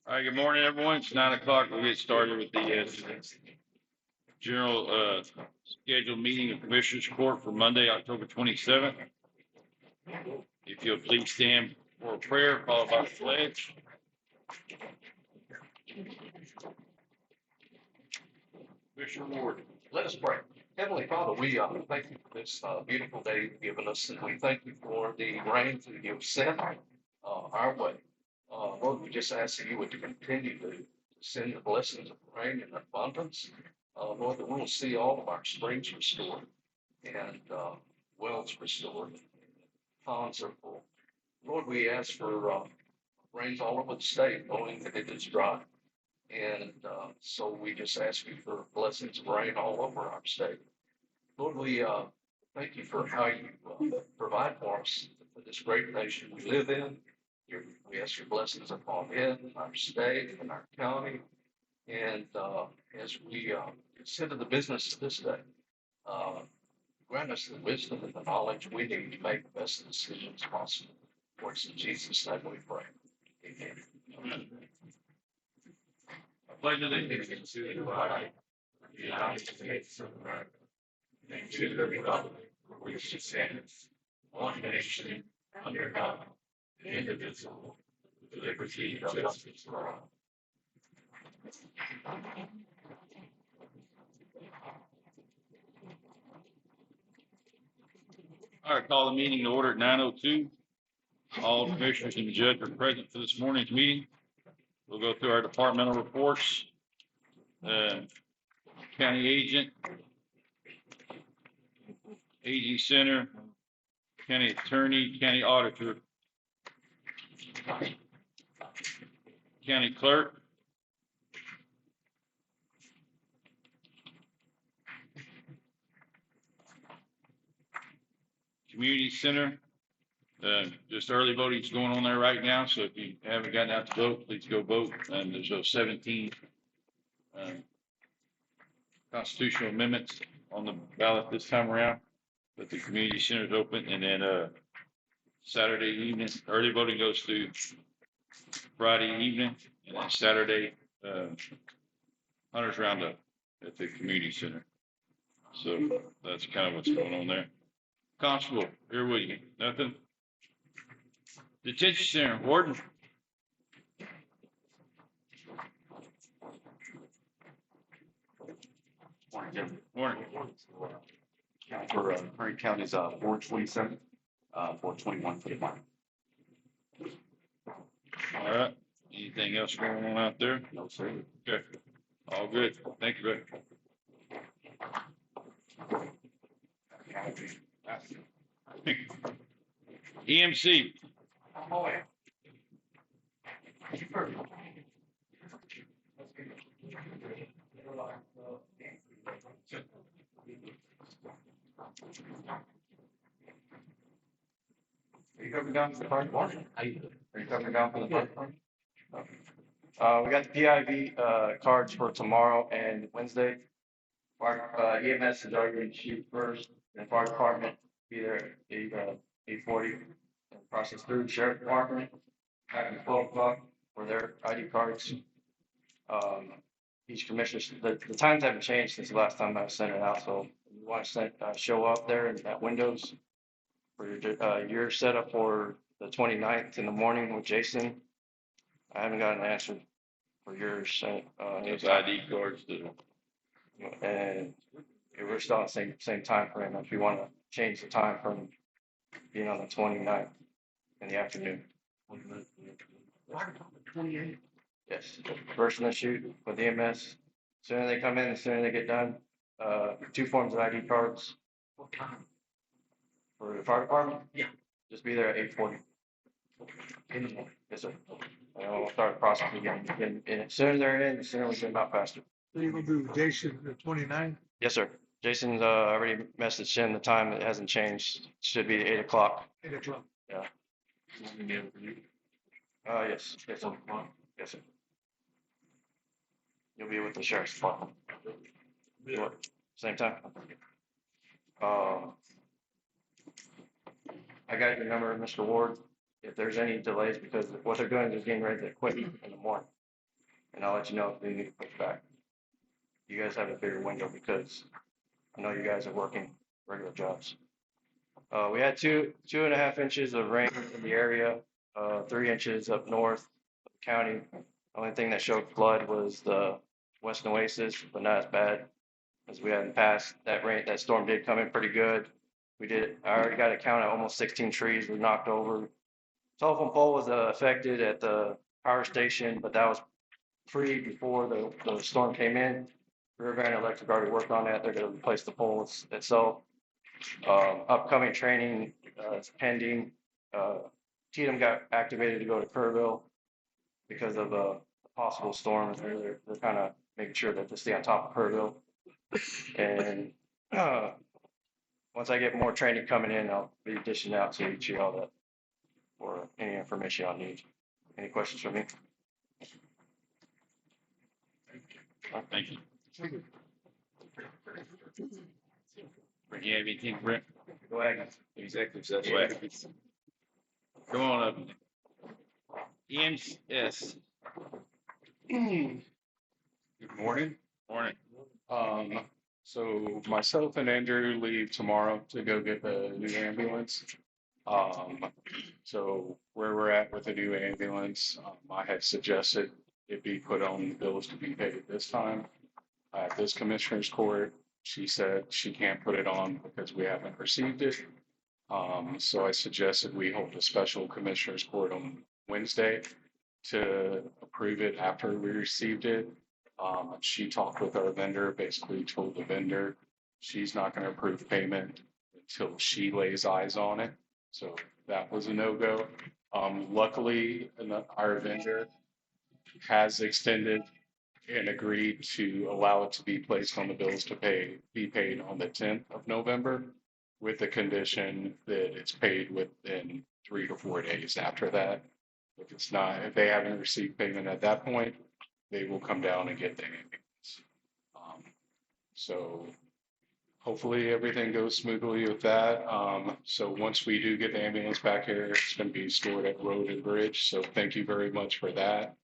All right, good morning, everyone. It's 9 o'clock. We'll get started with the general scheduled meeting of Commissioners Court for Monday, October 27th. If you'll please stand for a prayer, followed by the pledge. Commissioner Ward. Let us pray. Heavenly Father, we thank you for this beautiful day you've given us, and we thank you for the rain that you've sent our way. Lord, we just ask that you would continue to send the blessings of rain in abundance. Lord, that we will see all of our springs restored and wells restored, ponds are full. Lord, we ask for rains all over the state, knowing that it is dry. And so we just ask you for blessings of rain all over our state. Lord, we thank you for how you provide for us, for this great nation we live in. We ask your blessings upon it, our state, and our county. And as we consider the business of this day, grant us the wisdom and the knowledge we need to make the best decisions possible. For it's in Jesus' name we pray. Amen. I pledge allegiance to the flag of the United States of America and to the republic for which it stands, one nation, under God, indivisible, with liberty and justice for all. All right, call the meeting to order at 9:02. All commissioners and the judge are present for this morning's meeting. We'll go through our departmental reports. County agent, AG center, county attorney, county auditor, county clerk, community center. Just early voting is going on there right now, so if you haven't gotten out to vote, please go vote. And there's 17 constitutional amendments on the ballot this time around, but the community center is open. And then Saturday evening, early voting goes through Friday evening, and then Saturday, Hunters Roundup at the community center. So that's kind of what's going on there. Constable, here with you. Nothing? Detention center, warden. Morning, Jim. Morning. For Curry County's 427, 421 for the month. All right. Anything else going on out there? No, sir. Okay. All good. Thank you, Rick. EMC. Are you coming down to the fire department? Are you coming down for the fire department? We got the PIV cards for tomorrow and Wednesday. Our EMS is already shoot first, and fire department be there at 8:40. And process through the sheriff department at 12 o'clock for their ID cards. Each commissioner, the times haven't changed since the last time I sent it out, so you want to show up there in that windows for your setup for the 29th in the morning with Jason. I haven't gotten an answer for yours. Those ID cards. And we're still on the same time frame. If you want to change the time from being on the 29th in the afternoon. 28. Yes, first in the shoot with EMS. Sooner they come in, the sooner they get done. 2 forms of ID cards. What time? For the fire department? Yeah. Just be there at 8:40. In the morning. Yes, sir. And we'll start the process again. And as soon as they're in, the sooner we get them out faster. So you're gonna be with Jason the 29th? Yes, sir. Jason's already messaged him. The time it hasn't changed. Should be 8 o'clock. 8 o'clock. Yes. Yes, sir. Yes, sir. You'll be with the sheriff's department. Same time. I got your number, Mr. Ward. If there's any delays, because what they're doing is getting ready to quit in the morning. and I'll let you know if they need to push back. You guys have a bigger window because I know you guys are working regular jobs. We had 2.5 inches of rain in the area, 3 inches up north of the county. Only thing that showed flood was the Western Oasis, but not as bad as we had in the past. That rain, that storm did come in pretty good. I already got a count of almost 16 trees were knocked over. Telephone pole was affected at the power station, but that was before the storm came in. River Grand Electric already worked on that. They're gonna replace the pole itself. Upcoming training, is pending. Cheatham got activated to go to Kerrville because of a possible storm. They're kind of making sure that they stay on top of Kerrville. And once I get more training coming in, I'll be dishing out to each of y'all that or any information y'all need. Any questions for me? Thank you. Brent, you have anything, Brent? Go ahead. Executive session. Come on up. EMS. Good morning. Morning. So myself and Andrew leave tomorrow to go get the new ambulance. So where we're at with the new ambulance, I had suggested it be put on the bills to be paid this time. At this commissioner's court, she said she can't put it on because we haven't received it. So I suggested we hold a special commissioner's court on Wednesday to approve it after we received it. She talked with our vendor, basically told the vendor she's not going to approve payment until she lays eyes on it. So that was a no-go. Luckily, our vendor has extended and agreed to allow it to be placed on the bills to be paid on the 10th of November with the condition that it's paid within 3 to 4 days after that. If they haven't received payment at that point, they will come down and get the ambulance. So hopefully everything goes smoothly with that. So once we do get the ambulance back here, it's going to be stored at Road and Bridge. So thank you very much for that.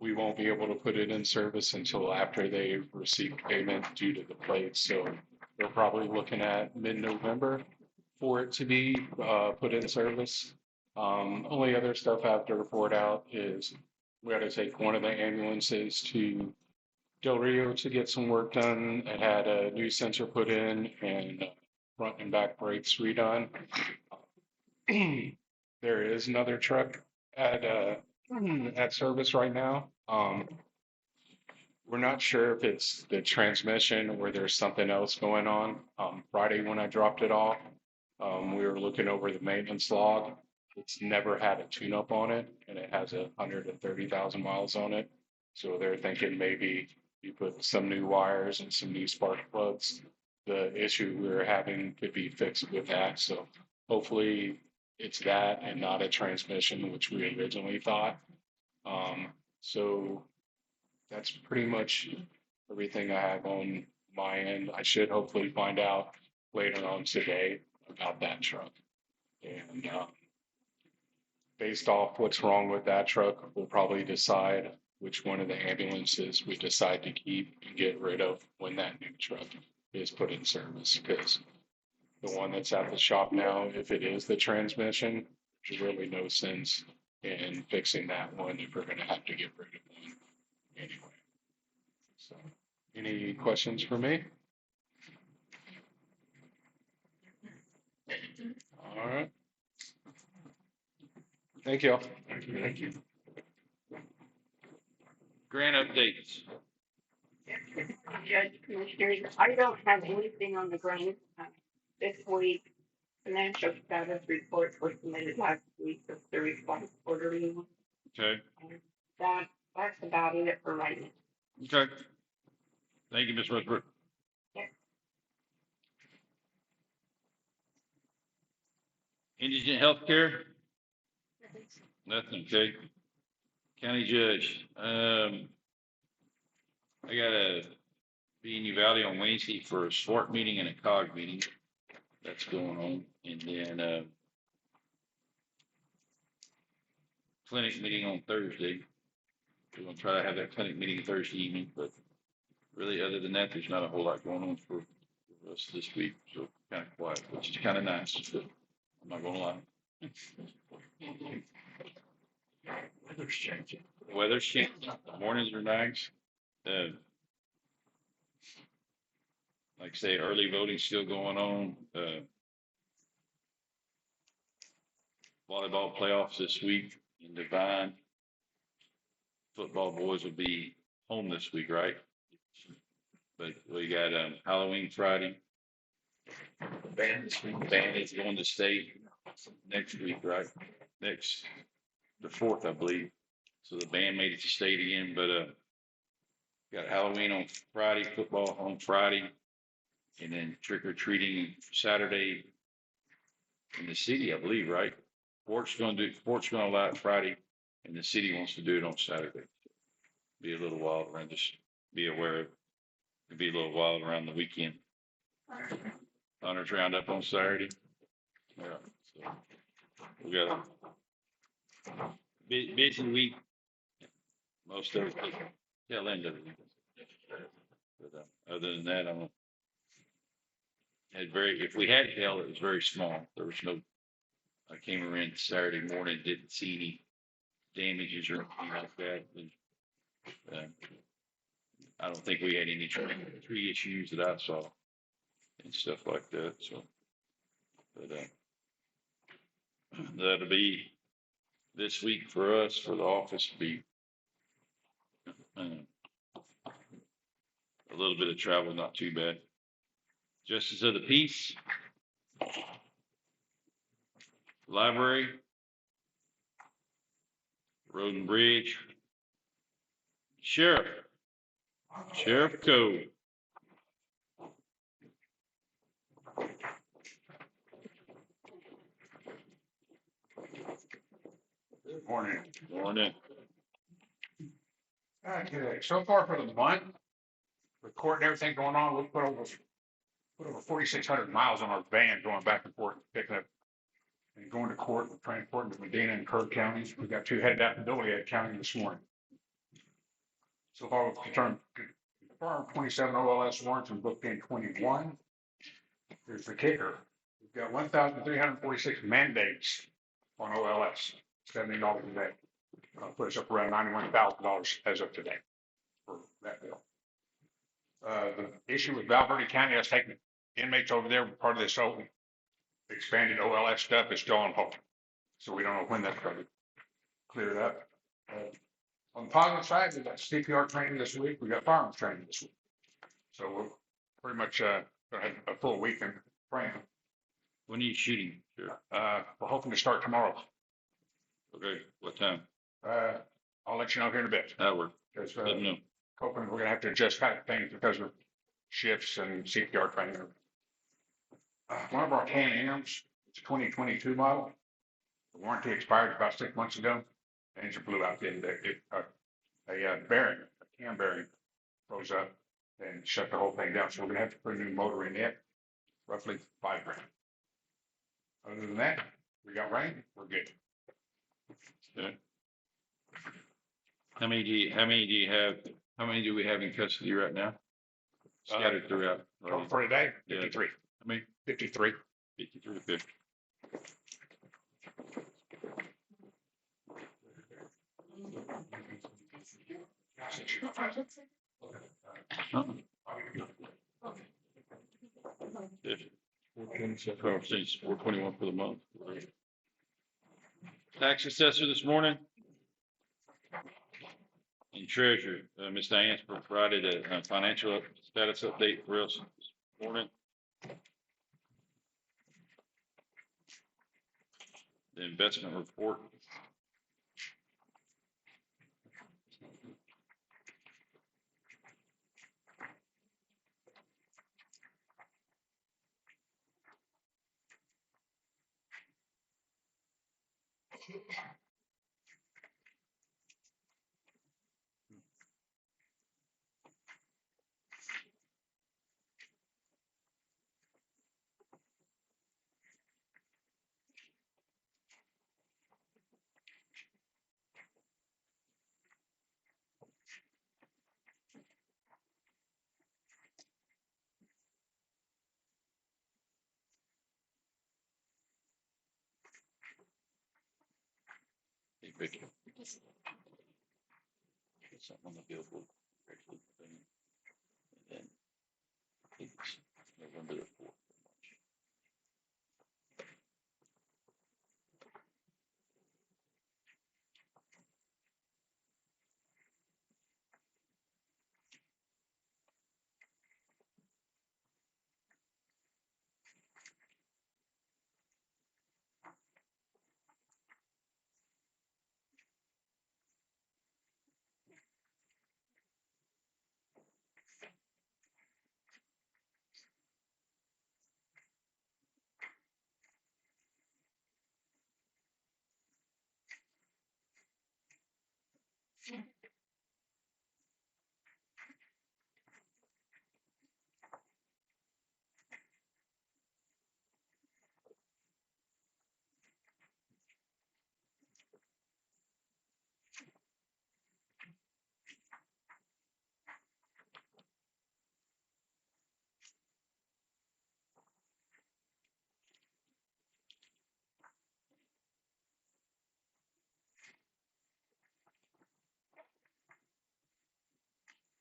We won't be able to put it in service until after they've received payment due to the plates. So they're probably looking at mid-November for it to be put in service. Only other stuff I have to report out is we had to take one of the ambulances to Del Rio to get some work done. It had a new sensor put in and front and back brakes redone. There is another truck at service right now. We're not sure if it's the transmission or there's something else going on. Friday when I dropped it off, we were looking over the maintenance log. It's never had a tune-up on it, and it has 130,000 miles on it. So they're thinking maybe you put some new wires and some new spark plugs. The issue we were having could be fixed with that. So hopefully it's that and not a transmission, which we originally thought. So that's pretty much everything I have on my end. I should hopefully find out later on today about that truck. And based off what's wrong with that truck, we'll probably decide which one of the ambulances we decide to keep and get rid of when that new truck is put in service. Because the one that's at the shop now, if it is the transmission, there's really no sense in fixing that one if we're going to have to get rid of one anyway. So, any questions for me? All right. Thank you. Thank you. Grant updates. Judge Commissioners, I don't have anything on the grant. This week, financial status reports were submitted last week of the response quarterly. Okay. That's about it for right now. Okay. Thank you, Ms. Westbrook. Yeah. Indigent healthcare? Nothing, okay. County judge, I gotta be in Uvalde on Wednesday for a SWART meeting and a COG meeting. That's going on. And then, clinic meeting on Thursday. we're gonna try to have that clinic meeting Thursday evening, but really, other than that, there's not a whole lot going on for us this week, so kind of quiet, which is kind of nice, but I'm not gonna lie. Weather's changing. The weather's changing, the mornings are nice. Like I say, early voting's still going on. Volleyball playoffs this week in Divine. Football boys will be home this week, right? But we got Halloween Friday. The band this week. The band is going to state next week, right? The 4th, I believe. So the band made it to state again, but got Halloween on Friday, football on Friday, and then trick or treating Saturday in the city, I believe, right? Sports gonna allow it Friday, and the city wants to do it on Saturday. Be a little wild around, just be aware of. It'd be a little wild around the weekend. Hunters roundup on Saturday. Yeah, so we got a busy week. Most of it, tail end of it. But other than that, if we had hail, it was very small. There was no. I came around Saturday morning, didn't see any damages or anything like that. And, I don't think we had any tree issues that I saw and stuff like that. So, but that'll be this week for us, for the office. Be a little bit of travel, not too bad. Justice of the Peace, Library, Road and Bridge, Sheriff Code. Morning. Morning. Okay, so far for the month, with court and everything going on, we put over 4,600 miles on our van going back and forth, picking up and going to court, transporting to Medina and Kirk counties. We got 2 headed out to Joliet County this morning. So far, we've confirmed 27 OLS warrants and booked in 21. Here's the kicker. We've got 1,346 mandates on OLS, $70 a day. Put us up around $91,000 as of today for that bill. The issue with Val Verde County, us taking inmates over there, part of this whole expanded OLS stuff is still on hold. So we don't know when that's going to be cleared up. On the positive side, we got CPR training this week. We got firearms training this week. So we're pretty much going to have a full weekend training. When are you shooting? Sure. We're hoping to start tomorrow. Okay. What time? I'll let you know here in a bit. That work. Because Let me know. hoping we're going to have to adjust kind of things because of shifts and CPR training. One of our Can-Ams, it's a 2022 model. The warranty expired about 6 months ago. The engine blew out the end of it. A bearing, a cam bearing, froze up and shut the whole thing down. So we're going to have to put a new motor in it, roughly $5 grand. Other than that, we got rain. We're good. Okay. How many do we have in custody right now? Scattered throughout. For today, Yeah. 53. I mean, 53. 53 to 50. Since 421 for the month. Tax assessor this morning. And treasurer, Ms. Diane provided a financial status update for us this morning. The investment report. Ricky. Something on the billboard. And then it's November the 4th.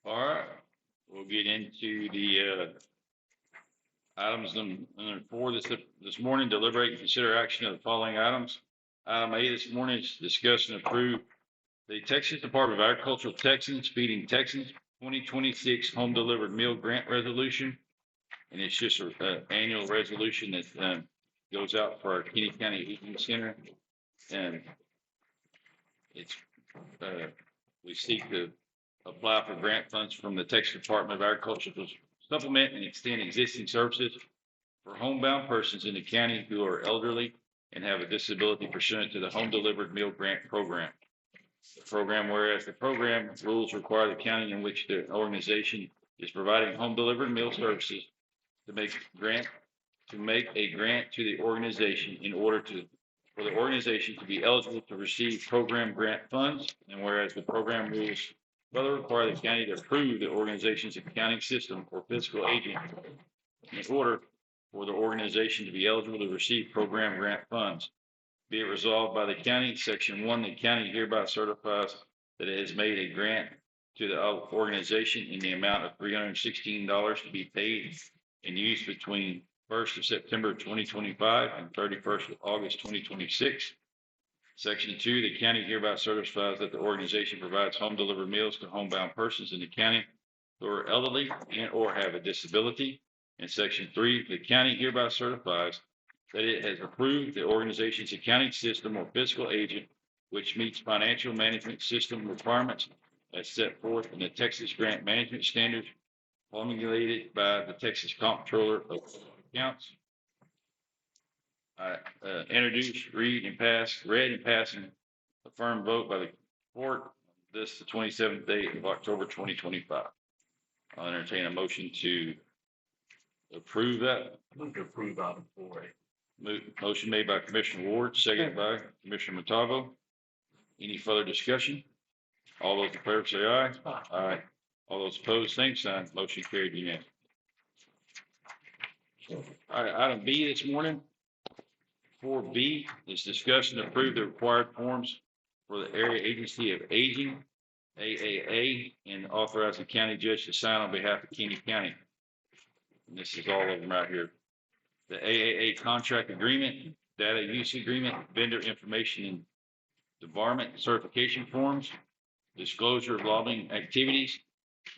All right, we'll get into the items number 4 this morning. Deliberate and consider action of the following items. Item A this morning is discuss and approve the Texas Department of Agricultural Texans Feeding Texans 2026 Home Delivered Meal Grant Resolution. And it's just an annual resolution that goes out for our Kinney County Eating Center. And it's we seek to apply for grant funds from the Texas Department of Agriculture to supplement and extend existing services for homebound persons in the county who are elderly and have a disability pursuant to the Home Delivered Meal Grant Program. The program, whereas the program rules require the county in which the organization is providing home delivered meal services to make a grant to the organization in order for the organization to be eligible to receive program grant funds. And whereas the program rules further require the county to approve the organization's accounting system or fiscal agent in order for the organization to be eligible to receive program grant funds. Be it resolved by the county, section 1, the county hereby certifies that it has made a grant to the organization in the amount of $316 to be paid and used between 1st of September 2025 and 31st of August 2026. Section 2, the county hereby certifies that the organization provides home delivered meals to homebound persons in the county who are elderly and or have a disability. And section 3, the county hereby certifies that it has approved the organization's accounting system or fiscal agent, which meets financial management system requirements as set forth in the Texas Grant Management Standards promulgated by the Texas Comptroller of Accounts. Introduced, read and pass, and affirmed vote by the court the 27th day of October 2025. I'll entertain a motion to approve that. Move to approve item 4A. Motion made by Commissioner Ward, seconded by Commissioner Montalvo. Any further discussion? All those in favor say aye. Aye. All those opposed, same sign. Motion carried unanimously. All right, item B this morning. 4B is discuss and approve the required forms for the Area Agency of Aging, AAA, and authorize the county judge to sign on behalf of Kinney County. And this is all of them right here. The AAA contract agreement, data use agreement, vendor information and debarment certification forms, disclosure of lobbying activities,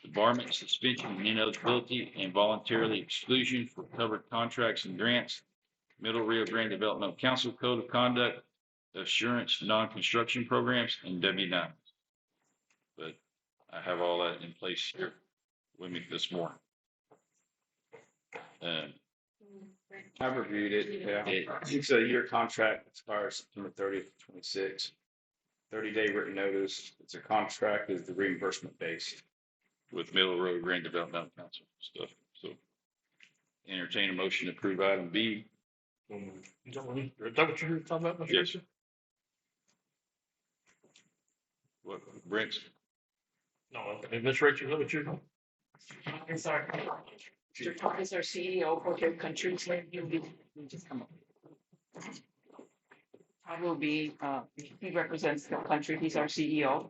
debarment, suspension, and ineligibility, and voluntarily exclusion for covered contracts and grants, Middle Rio Grande Developmental Council Code of Conduct, assurance, non-construction programs, and W-9. But I have all that in place here with me this morning. I've reviewed it. Yeah. It's a year contract, expires September 30th, 26. 30-day written notice. It's a contract, is the reimbursement based. With Middle Rio Grande Developmental Council stuff. So entertain a motion to approve item B. Is that what you're talking about? Mr. Yes. What, Brent? No, Ms. Rachel, is that what you're? Is our is our CEO for your country? Just come on. Todd will be, he represents the country. He's our CEO.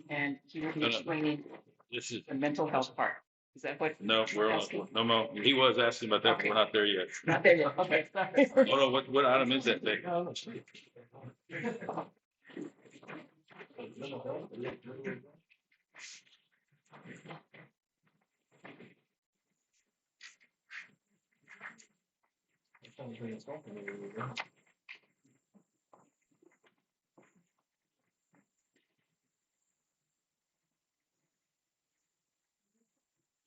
And he will be explaining This is, the mental health part. Is that what? no, we're on, Asking? no, he was asking about that, but we're not there yet. Not there yet. Okay. Sorry. Oh, no, what item is that thing?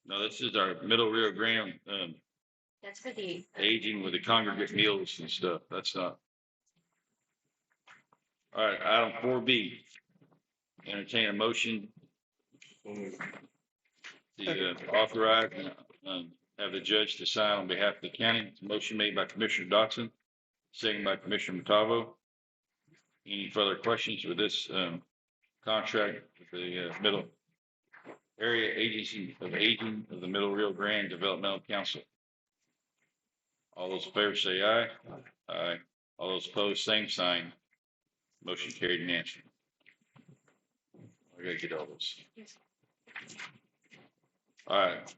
No, this is our Middle Rio Grande, That's for the. aging with the congregate meals and stuff. That's not. All right, item 4B. Entertain a motion to authorize and have the judge to sign on behalf of the county. Motion made by Commissioner Dotson, second by Commissioner Matavo. Any further questions with this contract with the Middle Area Agency of Aging of the Middle Rio Grande Developmental Council? All those in favor say aye. Aye. All those opposed, same sign. Motion carried unanimously. I gotta get all this. All right.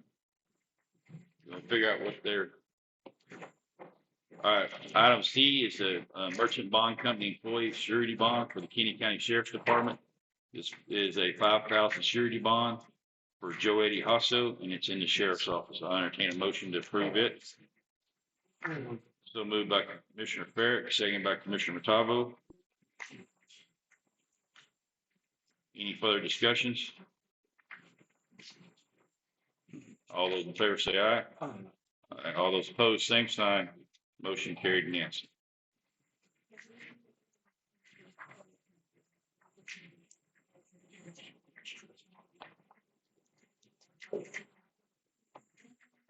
We'll figure out what they're. All right, item C is a merchant bond company employee surety bond for the Kinney County Sheriff's Department. This is a 5,000 surety bond for Joe Eddie Hasso, and it's in the sheriff's office. I entertain a motion to approve it. So moved by Commissioner Farrick, second by Commissioner Matavo. Any further discussions? All those in favor say aye. Aye. All those opposed, same sign. Motion carried unanimously.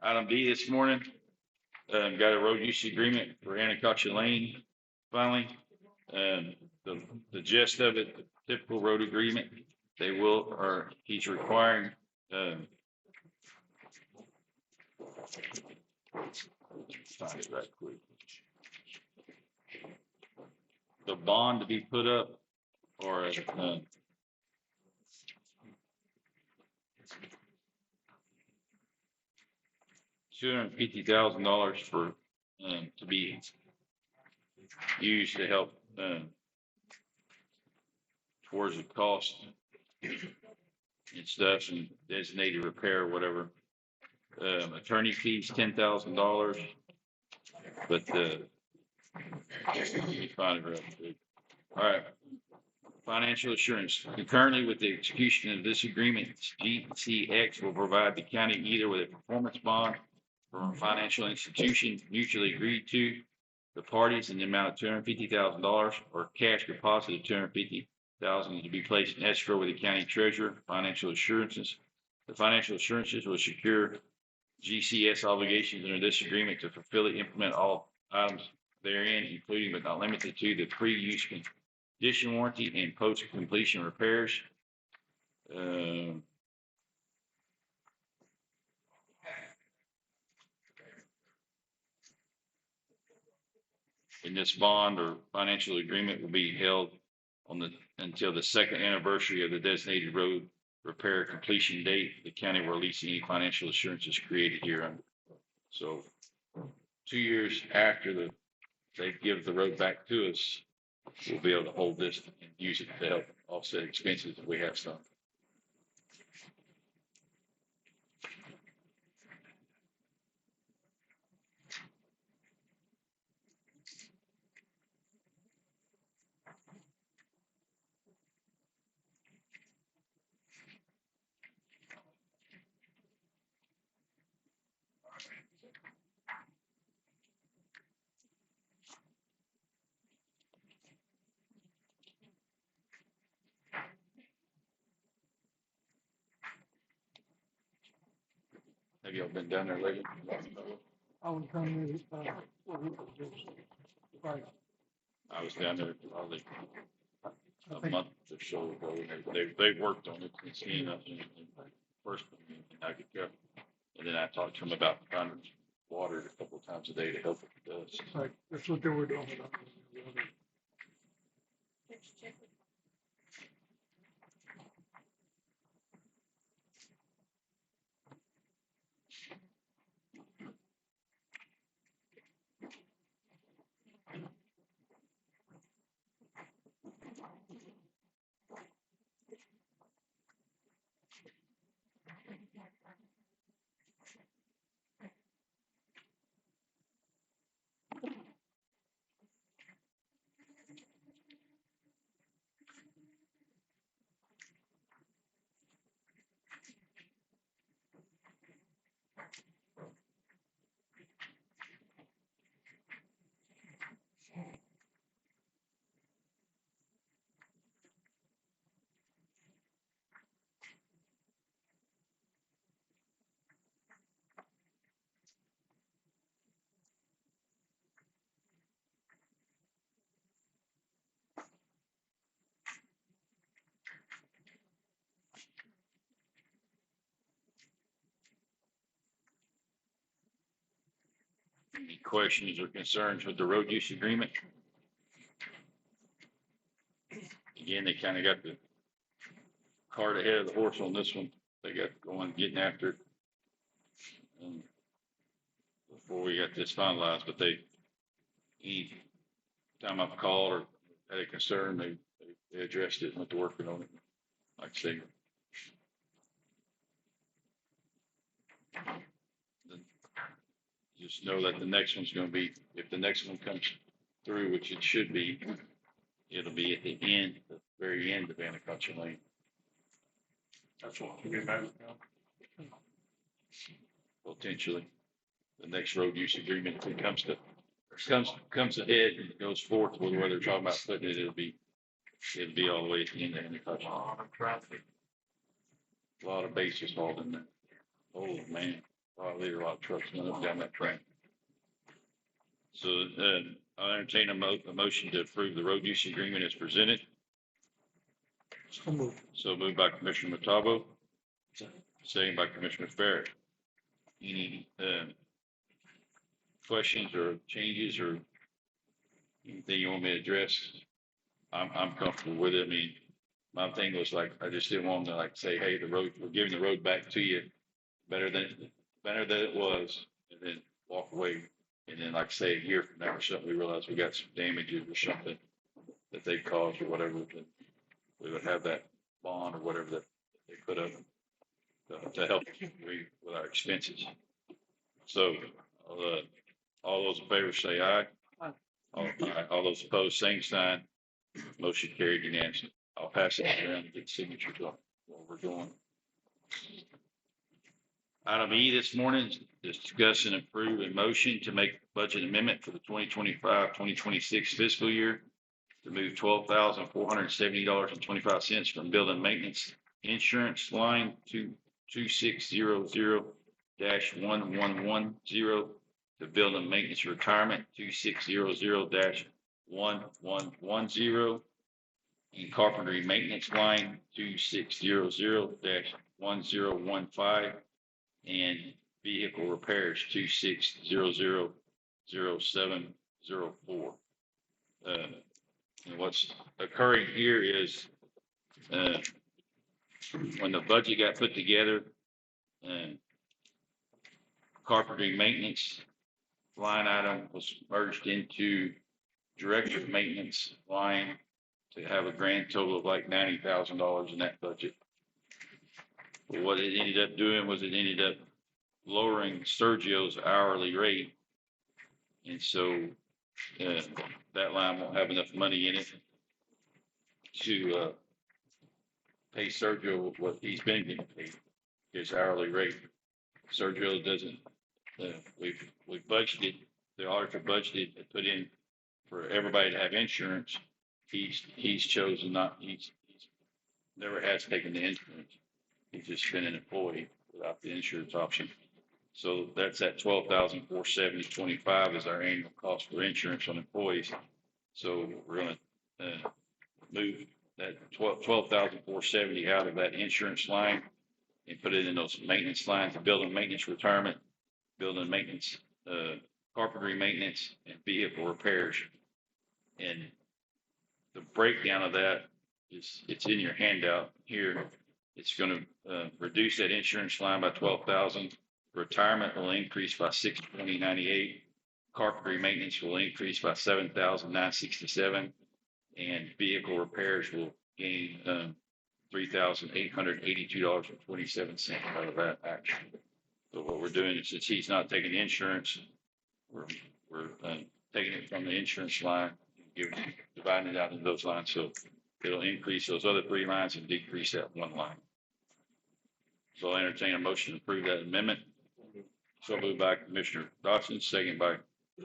Item D this morning, got a road use agreement for Anacacho Lane. Finally, the gist of it, the typical road agreement, he's requiring, find it right quick. The bond to be put up or $250,000 for to be used to help towards the cost and stuff and designated repair or whatever. Attorney fees $10,000, but let me find it real quick. All right. Financial assurance. Concurrently with the execution of this agreement, GCX will provide the county either with a performance bond from a financial institution mutually agreed to the parties in the amount of $250,000 or cash deposit of $250,000 to be placed in escrow with the county treasurer. Financial assurances. The financial assurances will secure GCS obligations under this agreement to fulfill and implement all items therein, including but not limited to the pre-use condition warranty and post-completion repairs. In this bond or financial agreement will be held until the second anniversary of the designated road repair completion date. The county will release any financial assurances created here. So 2 years after they give the road back to us, we'll be able to hold this and use it to help offset expenses if we have some. Have y'all been down there lately? I was coming, right, I was down there probably I a think, month or so ago. They worked on it since first in Anacacho. And then I talked to them about finding water a couple of times a day to help with this. right, that's what they were doing. Any questions or concerns with the road use agreement? Again, they kind of got the cart ahead of the horse on this one. They got going, getting after it. Before we got this finalized, but any time I've called or had a concern, they addressed it and went to working on it. Like I say. Just know that the next one's gonna be, if the next one comes through, which it should be, it'll be at the end, the very end of Anacacho Lane. That's what we get back. Potentially. The next road use agreement, if it comes ahead and goes forth with where they're talking about putting it, it'll be all the way at the end of Anacacho. A lot of bases hauled in there. Oh, man. There's a lot of trucks going up down that track. So, I'll entertain a motion to approve the road use agreement as presented. So moved by Commissioner Matabo. Second by Commissioner Farrett. Any, questions or changes or anything you want me to address? I'm comfortable with it. I mean, my thing was like, I just didn't want them to like say, hey, we're giving the road back to you better than it was, and then walk away. And then like say a year from now or something, we realize we got some damages or something that they caused or whatever, then we would have that bond or whatever that they put up to help with our expenses. So, all those in favor say aye. All those opposed, same sign. Motion carried unanimously. I'll pass it around and get signatures on what we're doing. Item E this morning is discuss and approve a motion to make budget amendment for the 2025-2026 fiscal year to move $12,470.25 from building maintenance insurance line to 2600-1110 to building maintenance retirement 2600-1110 and carpentry maintenance line 2600-1015 and vehicle repairs 2600-0704. And what's occurring here is when the budget got put together, carpentry maintenance line item was merged into director of maintenance line to have a grand total of like $90,000 in that budget. But what it ended up doing was it ended up lowering Sergio's hourly rate. And so that line won't have enough money in it to pay Sergio what he's been getting paid, his hourly rate. Sergio doesn't, we've budgeted, the auditor budgeted to put in for everybody to have insurance. He's chosen not, he's never has taken the insurance. He's just been an employee without the insurance option. So that's at $12,470.25 is our annual cost for insurance on employees. So we're going to move that $12,470 out of that insurance line and put it in those maintenance lines: building maintenance retirement, building maintenance, carpentry maintenance, and vehicle repairs. And the breakdown of that is, it's in your handout here. It's gonna, reduce that insurance line by 12,000. Retirement will increase by 620.98. Carpentry maintenance will increase by 7,967. And vehicle repairs will gain, $3,882.27 out of that action. So what we're doing is, since he's not taking insurance, we're taking it from the insurance line, dividing it out into those lines. So it'll increase those other 3 lines and decrease that 1 line. So I'll entertain a motion to approve that amendment. So moved by Commissioner Dodson, second by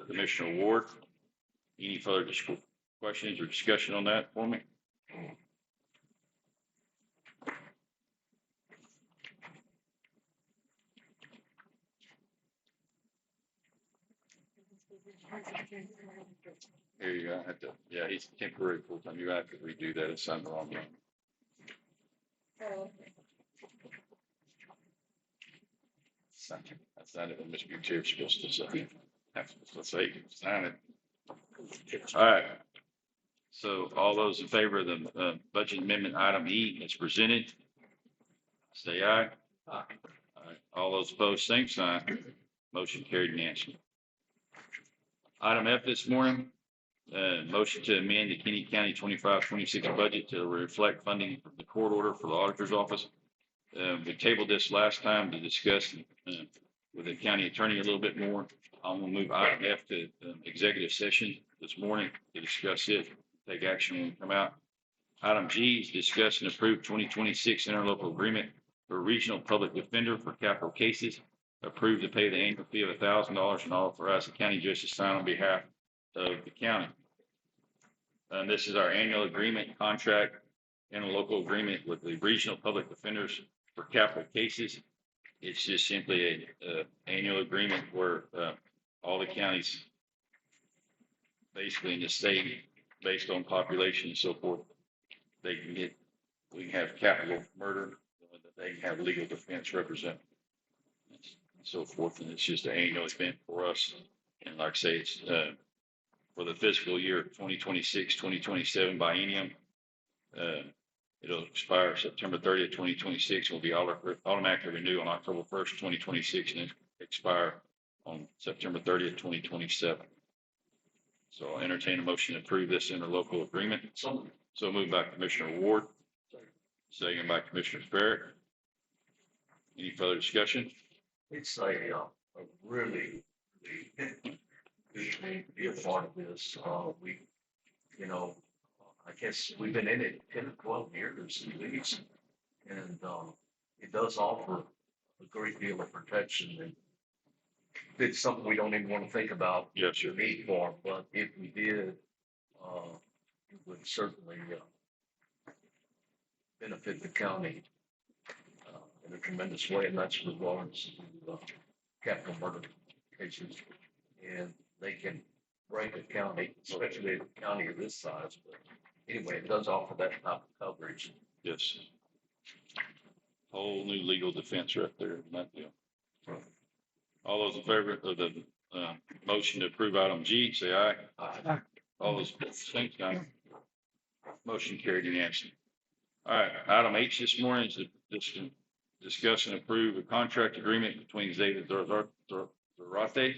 Commissioner Ward. Any further questions or discussion on that for me? Here you go. I have to, yeah, he's temporary full time. You have to redo that. It's something wrong. That's not what Mr. Chair is supposed to say. Let's say, sign it. All right. So all those in favor of the budget amendment item E as presented, say aye. Aye. All those opposed, same sign. Motion carried unanimously. Item F this morning, motion to amend the Kinney County 25-26 budget to reflect funding from the court order for the auditor's office. We tabled this last time to discuss with the county attorney a little bit more. I'm going to move item F to executive session this morning to discuss it, take action when we come out. Item G is discuss and approve 2026 interlocal agreement for regional public defender for capital cases. Approve to pay the annual fee of $1,000 and authorize the county judge to sign on behalf of the county. This is our annual agreement contract, interlocal agreement with the regional public defenders for capital cases. It's just simply a annual agreement where all the counties basically in the state, based on population and so forth, we can have capital murder, they can have legal defense represent and so forth. And it's just an annual event for us. And like I say, it's for the fiscal year 2026, 2027 biennium. It'll expire September 30th, 2026. Will be automatically renewed on October 1st, 2026, and expire on September 30th, 2027. So I'll entertain a motion to approve this interlocal agreement. So moved by Commissioner Ward, second by Commissioner Barrett. Any further discussion? It's a really good thing to be a part of this. I guess we've been in it 10 or 12 years at least, and it does offer a great deal of protection. And it's something we don't even want to think about. Yes, sir. The need for, but if we did, it would certainly benefit the county in a tremendous way, and that's regards to capital murder cases. And they can break a county, especially a county of this size. But anyway, it does offer that type of coverage. Yes. Whole new legal defense right there. That deal. All those in favor of the motion to approve item G, say aye. Aye. All those same sign. Motion carried unanimously. All right, item H this morning is to discuss and approve a contract agreement between David Zarate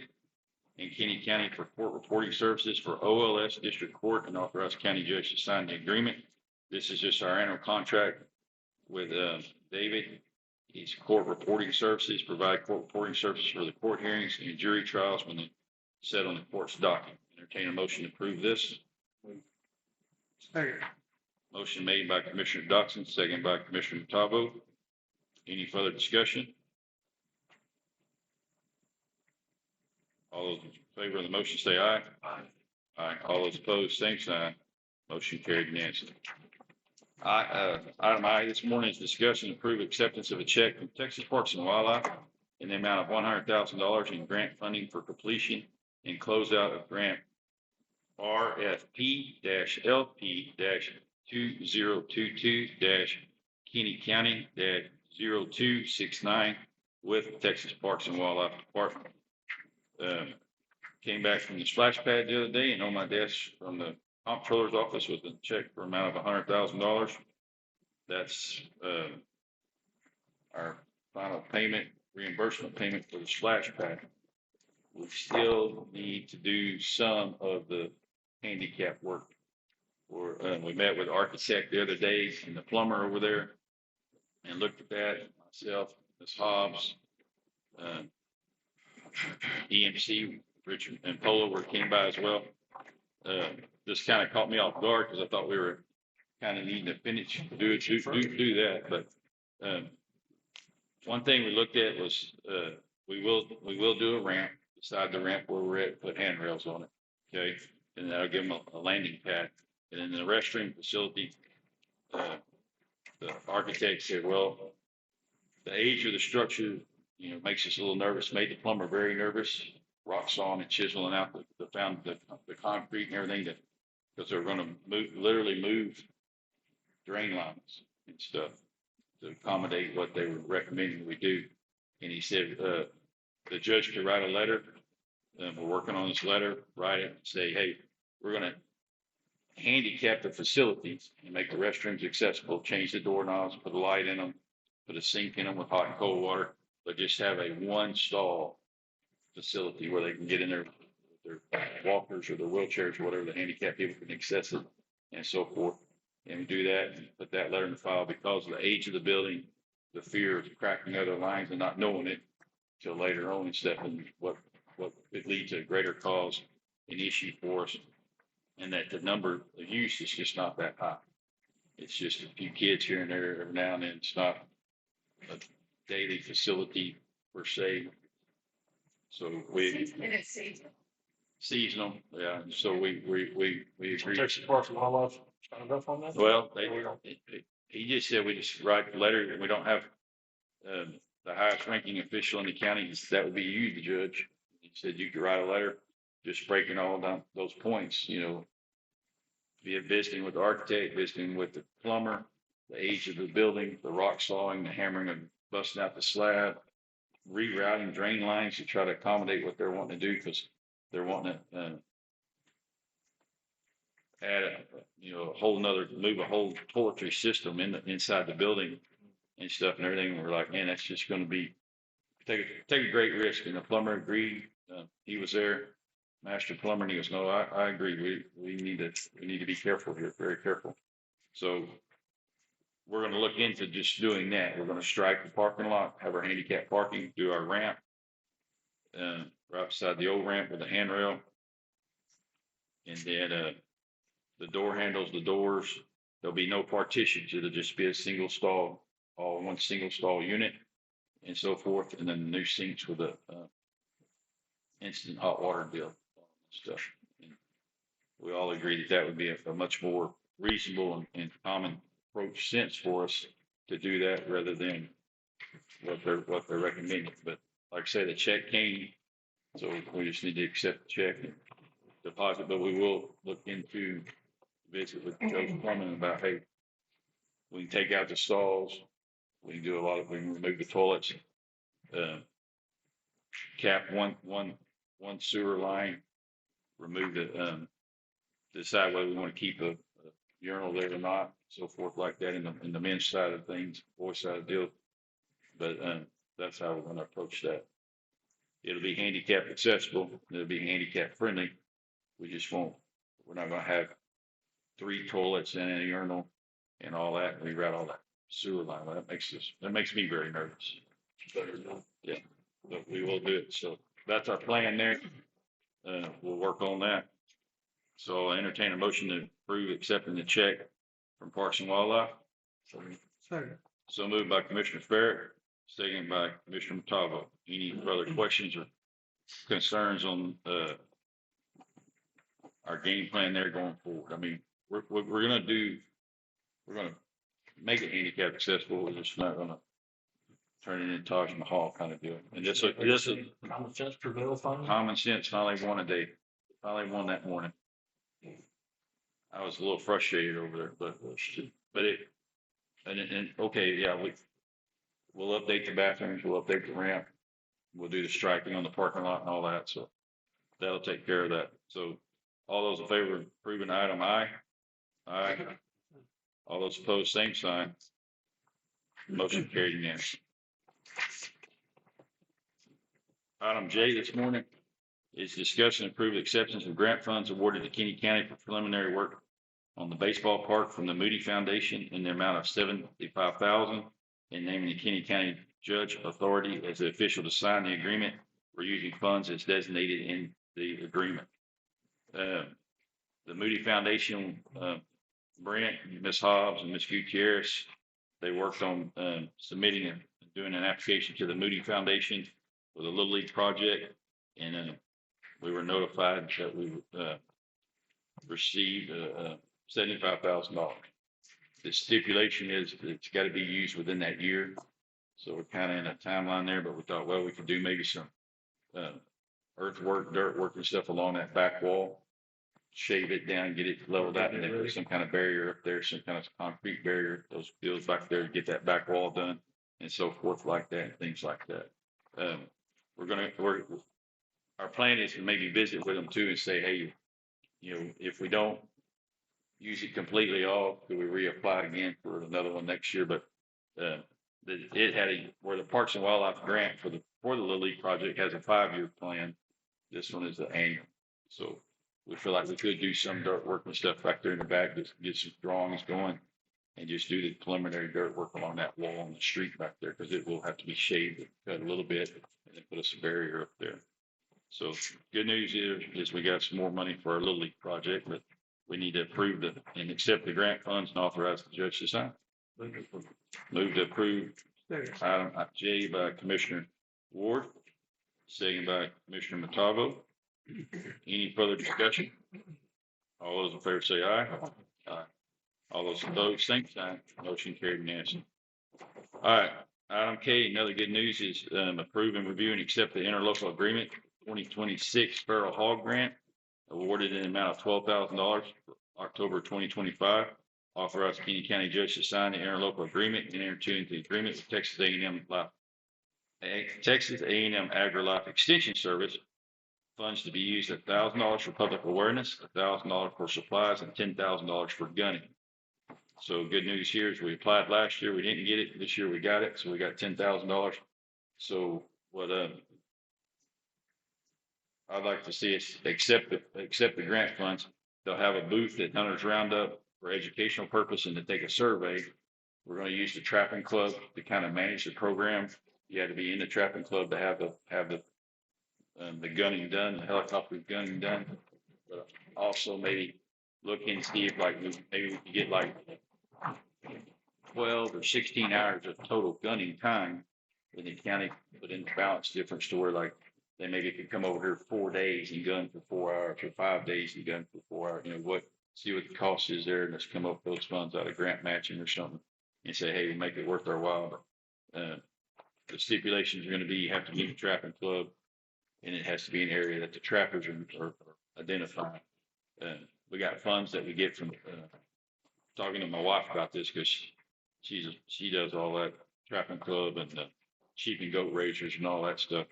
and Kinney County for court reporting services for OLS District Court, and authorize county judge to sign the agreement. This is just our annual contract with David. It's court reporting services, provide court reporting services for the court hearings and jury trials when they set on the court's docket. Entertain a motion to approve this. Second. Motion made by Commissioner Dodson, second by Commissioner Tavo. Any further discussion? All those in favor of the motion say aye. Aye. Aye. All those opposed, same sign. Motion carried unanimously. Item I this morning is discuss and approve acceptance of a check from Texas Parks and Wildlife in the amount of $100,000 in grant funding for completion and closeout of grant RFP-LP-2022-Kinney County-0269 with Texas Parks and Wildlife Department. Came back from the splash pad the other day, and on my desk from the comptroller's office with a check for amount of $100,000. That's, our final payment, reimbursement payment for the splash pad. We still need to do some of the handicap work. We met with the architect the other day and the plumber over there and looked at that, myself, Ms. Hobbs, EMC, Richard and Polo came by as well. Just kind of caught me off guard because I thought we were kind of needing to finish, do that. But, one thing we looked at was, we will do a ramp beside the ramp where we're at, put handrails on it. Okay. And that'll give them a landing pad. And in the restroom facility, the architect said, well, the age of the structure, makes us a little nervous, made the plumber very nervous, rock sawing and chiseling out the concrete and everything because they're going to literally move drain lines and stuff to accommodate what they were recommending we do. And he said, the judge could write a letter. We're working on this letter, write it, say, hey, we're going to handicap the facilities and make the restrooms accessible, change the doorknobs, put a light in them, put a sink in them with hot and cold water, but just have a one stall facility where they can get in their walkers or their wheelchairs or whatever the handicapped people can access it and so forth. And we do that and put that letter in the file because of the age of the building, the fear of cracking other lines and not knowing it till later on and stuff, and what could lead to a greater cause and issue for us. And that the number of use is just not that high. It's just a few kids here and there every now and then. It's not a daily facility per se. So seasonal, yeah. So we agree. Texas Parks and Wildlife signed up on that? Well, he just said we just write the letter and we don't have the highest ranking official in the county. That would be you, the judge. He said you could write a letter just breaking all down those points, be it visiting with the architect, visiting with the plumber, the age of the building, the rock sawing, the hammering and busting out the slab, rerouting drain lines to try to accommodate what they're wanting to do because they're wanting to add move a whole toiletry system inside the building and stuff and everything. And we're like, man, that's just going to take a great risk. And the plumber agreed. He was there, master plumber, and he goes, no, I agree. We need to be careful here, very careful. So we're going to look into just doing that. We're going to strike the parking lot, have our handicap parking, do our ramp, right beside the old ramp with the handrail. And then, the door handles, the doors, there'll be no partitions. It'll just be a single stall, all one single stall unit and so forth. And then the new sinks with the, instant hot water deal stuff. And we all agree that would be a much more reasonable and common approach sense for us to do that rather than what they're recommending. But like I say, the check came, so we just need to accept the check and deposit. But we will look into visit with Joe Plumbing about, hey, we can take out the stalls, we can remove the toilets, cap one sewer line, remove decide whether we want to keep a urinal there or not, so forth like that in the men's side of things, boys side of the deal. But that's how we're going to approach that. It'll be handicap accessible. It'll be handicap friendly. We're not going to have 3 toilets and a urinal and all that. And reroute all that sewer line. That makes me very nervous. Yeah, but we will do it. So that's our plan there. We'll work on that. So I entertain a motion to approve accepting the check from Parks and Wildlife. Second. So moved by Commissioner Barrett, second by Commissioner Montalvo. Any further questions or concerns on our game plan there going forward? I mean, we're going to make it handicap accessible. We're just not going to turn it into Taj Mahal kind of deal. And this is Common sense prevail finally? common sense. Finally won a day. Finally won that morning. I was a little frustrated over there, but okay, yeah, we'll update the bathrooms, we'll update the ramp, we'll do the striping on the parking lot and all that. So that'll take care of that. So All those in favor of approving item I? Aye. All those opposed, same sign. Motion carried unanimously. Item J this morning is discussion and approve acceptance of grant funds awarded to Kinney County for preliminary work on the baseball park from the Moody Foundation in the amount of $75,000 and naming the Kinney County Judge Authority as the official to sign the agreement. We're using funds as designated in the agreement. The Moody Foundation, Brent, Ms. Hobbs, and Ms. Gutierrez, they worked on submitting and doing an application to the Moody Foundation for the Little League project, and we were notified that we received $75,000. The stipulation is that it's got to be used within that year, so we're kind of in a timeline there. But we thought, well, we could do maybe some earthwork, dirt work, and stuff along that back wall, shave it down, get it leveled out, and then put some kind of barrier up there, some kind of concrete barrier, those fields back there to get that back wall done, and so forth like that, things like that. Our plan is to maybe visit with them too and say, hey, if we don't use it completely off, could we reapply again for another one next year? But it had where the Parks and Wildlife grant for the Little League project has a 5-year plan. This one is the annual. So we feel like we could do some dirt work and stuff back there in the back, just get some drawings going and just do the preliminary dirt work along that wall on the street back there, because it will have to be shaved, cut a little bit, and then put us a barrier up there. So good news is we got some more money for our Little League project, but we need to approve and accept the grant funds and authorize the judge to sign. Move to approve item J by Commissioner Ward, second by Commissioner Matavo. Any further discussion? All those in favor say aye. Aye. All those opposed, same sign. Motion carried unanimously. All right. Item K, another good news is approve and review and accept the interlocal agreement 2026 feral hog grant awarded in the amount of $12,000 for October 2025. Authorize Kinney County Judge to sign the interlocal agreement and enter into the agreement with Texas A&M AgriLife Extension Service. Funds to be used at $1,000 for public awareness, $1,000 for supplies, and $10,000 for gunning. So good news here is we applied last year, we didn't get it. This year we got it, so we got $10,000. So what I'd like to see is accept the grant funds. They'll have a booth at Hunters Roundup for educational purpose and to take a survey. We're going to use the trapping club to kind of manage the program. You had to be in the trapping club to have the gunning done, the helicopter gunning done. But also maybe look and see if maybe we could get 12 or 16 hours of total gunning time in the county, put in the balance difference to where they maybe could come over here 4 days and gun for 4 hours, or 5 days and gun for 4 hours. See what the cost is there, and let's come up with those funds out of grant matching or something and say, hey, we make it worth our while. But the stipulations are going to be, you have to be a trapping club, and it has to be an area that the trappers are identifying. We got funds that we get from talking to my wife about this, because she does all that trapping club and the sheep and goat raisers and all that stuff.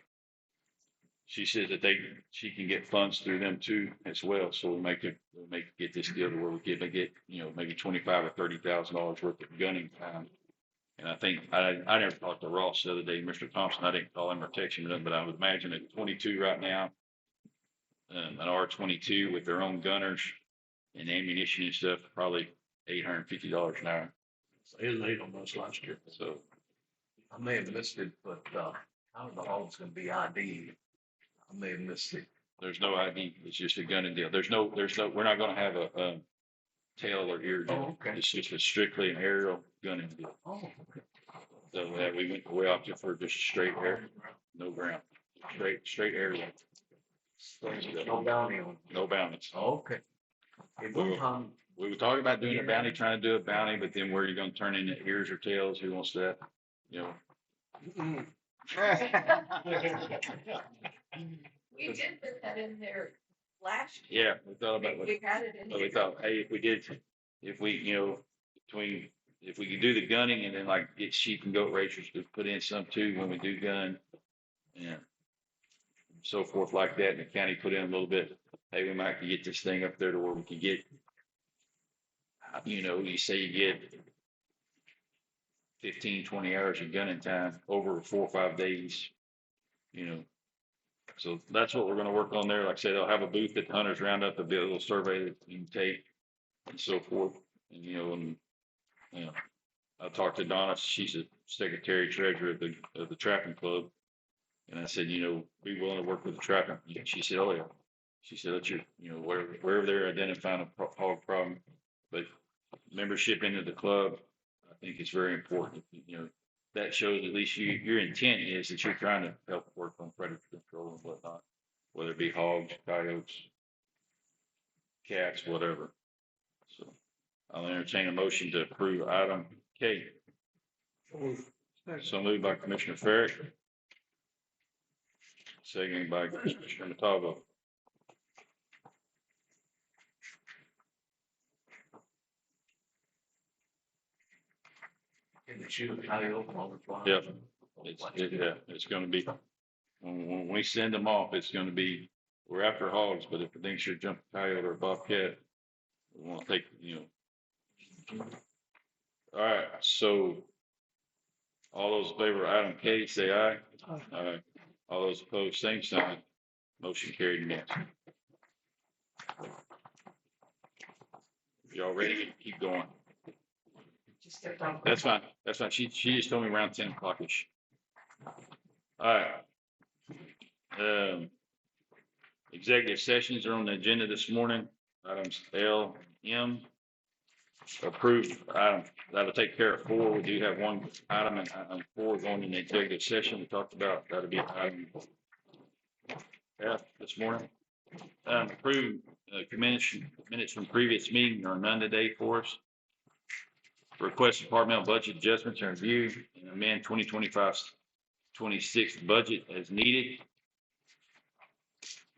She says that she can get funds through them too as well. So we get this deal where we get maybe $25,000 or $30,000 worth of gunning time. And I think I never talked to Ross the other day, Mr. Thompson. I didn't call him or text him, but I would imagine at 22 right now, an R22 with their own gunners and ammunition and stuff, probably $850 an hour. So it was late on those last year. So I may have missed it, but how the hog's going to be ID? I may have missed it. there's no ID. It's just a gunning deal. We're not going to have a tail or ear deal. Oh, okay. It's just strictly an aerial gunning deal. Oh, okay. So we went way off to for just straight air, no ground, straight aerial. No bounty on. No bounties. Oh, okay. At one time, We were talking about doing a bounty, trying to do a bounty, but then where are you going to turn in the ears or tails? Who wants that? We did put that in there last year. Yeah, we thought about We had it in But we there. thought, hey, if we could do the gunning and then get sheep and goat raisers to put in some too when we do gun, yeah, so forth like that, and the county put in a little bit hey, we might could get this thing up there to where we could get, you say you get 15, 20 hours of gunning time over 4 or 5 days, you know. So that's what we're gonna work on there. Like I said, they'll have a booth at the Hunters Roundup, there'll be a little survey that you can take and so forth. And, I talked to Donna, she's the secretary treasurer of the trapping club. And I said, be willing to work with the trapping. She said, oh yeah. She said, let your, wherever they're identifying a hog problem, but membership into the club, I think is very important. That shows at least your intent is that you're trying to help work on predator control and whatnot, whether it be hogs, coyotes, cats, whatever. So I'll entertain a motion to approve item K. So moved by Commissioner Ferrick. Seconded by Commissioner Montalvo. In the shoe, how you open all the fly. Yep. It's gonna be, when we send them off, it's gonna be, we're after hogs, but if the thing should jump a coyote or a bobcat, we wanna take, All right, so all those in favor of item K, say aye. Aye. All those opposed, same sign. Motion carried unanimously. Y'all ready? Keep going. Just stepped on. That's fine. That's fine. She just told me around 10 o'clock-ish. All right. Executive sessions are on the agenda this morning. Items L, M. Approved item. That'll take care of 4. We do have one item and item 4 going in the executive session. We talked about that'll be item F this morning. Approved minutes from previous meeting are none today for us. Request departmental budget adjustments and review and amend 2025-26 budget as needed.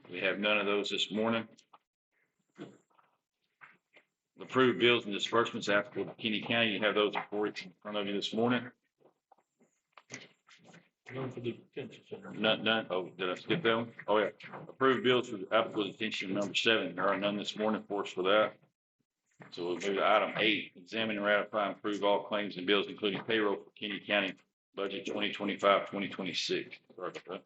We have none of those this morning. Approved bills and disbursements applicable to Kinney County. You have those in front of you this morning. None. Oh, did I skip that one? Oh, yeah. Approved bills for the applicable detention number 7. There are none this morning for us for that. So we'll move to item 8. Examine and ratify and approve all claims and bills, including payroll for Kinney County budget 2025-2026. Sorry about that.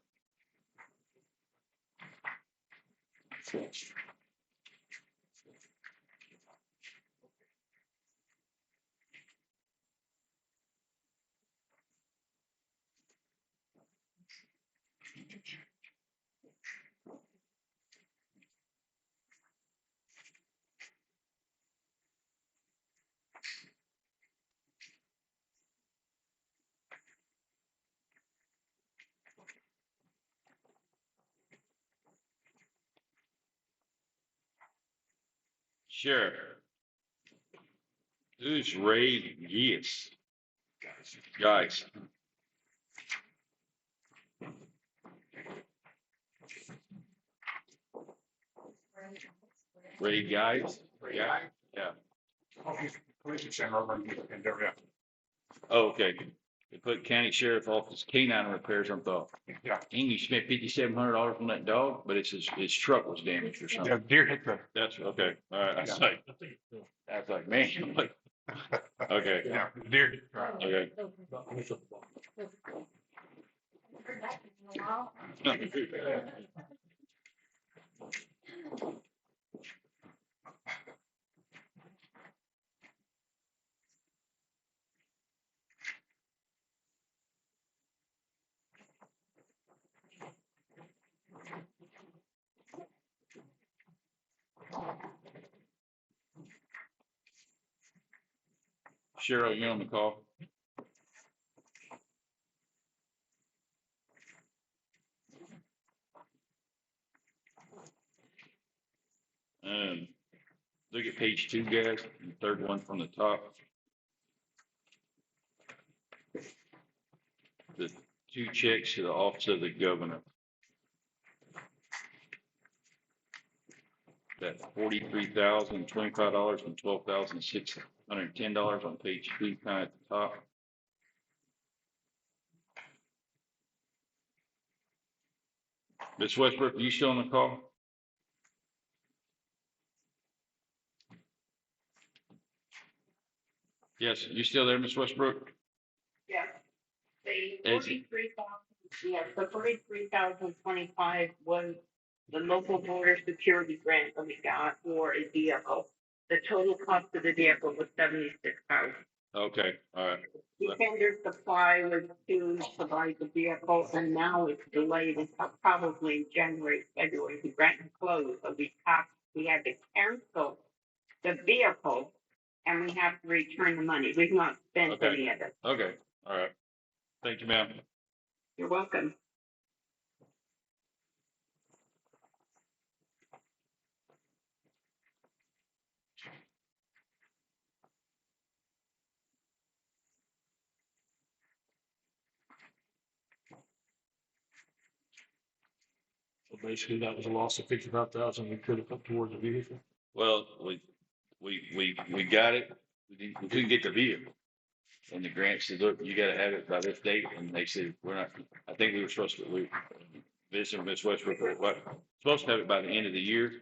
Sheriff. Who's Ray? Yes. Guys. Ray guys? Yeah. Yeah. Police center over in there, Oh, okay. They put county sheriff office canine repairs on the. Yeah. And you spent $5,700 on that dog, but his truck was damaged or something. Yeah, deer hit the. That's okay. All right. That's like, man. I'm like, okay. Yeah, deer. Hit the truck. Okay. Cheryl, you on the call? Look at page 2, guys, the third one from the top. The 2 checks to the office of the governor. That $43,025 and $12,610 on page 2, kind of at the top. Ms. Westbrook, are you still on the call? Yes, you still there, Ms. Westbrook? Yeah. The Is- 43,000, yeah, the 43,025 was the local border security grant that we got for a vehicle. The total cost of the vehicle was 76,000. Okay, all right. Defender supply was to provide the vehicle, and now it's delayed until probably January, February. The grant closed, so we had to cancel the vehicle, and we have to return the money. We've not spent Okay. any of it. Okay, all right. Thank you, ma'am. You're welcome. So basically, that was a loss of 55,000 we could have put towards the vehicle. Well, we got it. We couldn't get the vehicle. And the grant said, look, you gotta have it by this date. And they said, we're not, I think we were supposed to, we visited Ms. Westbrook, what, supposed to have it by the end of the year.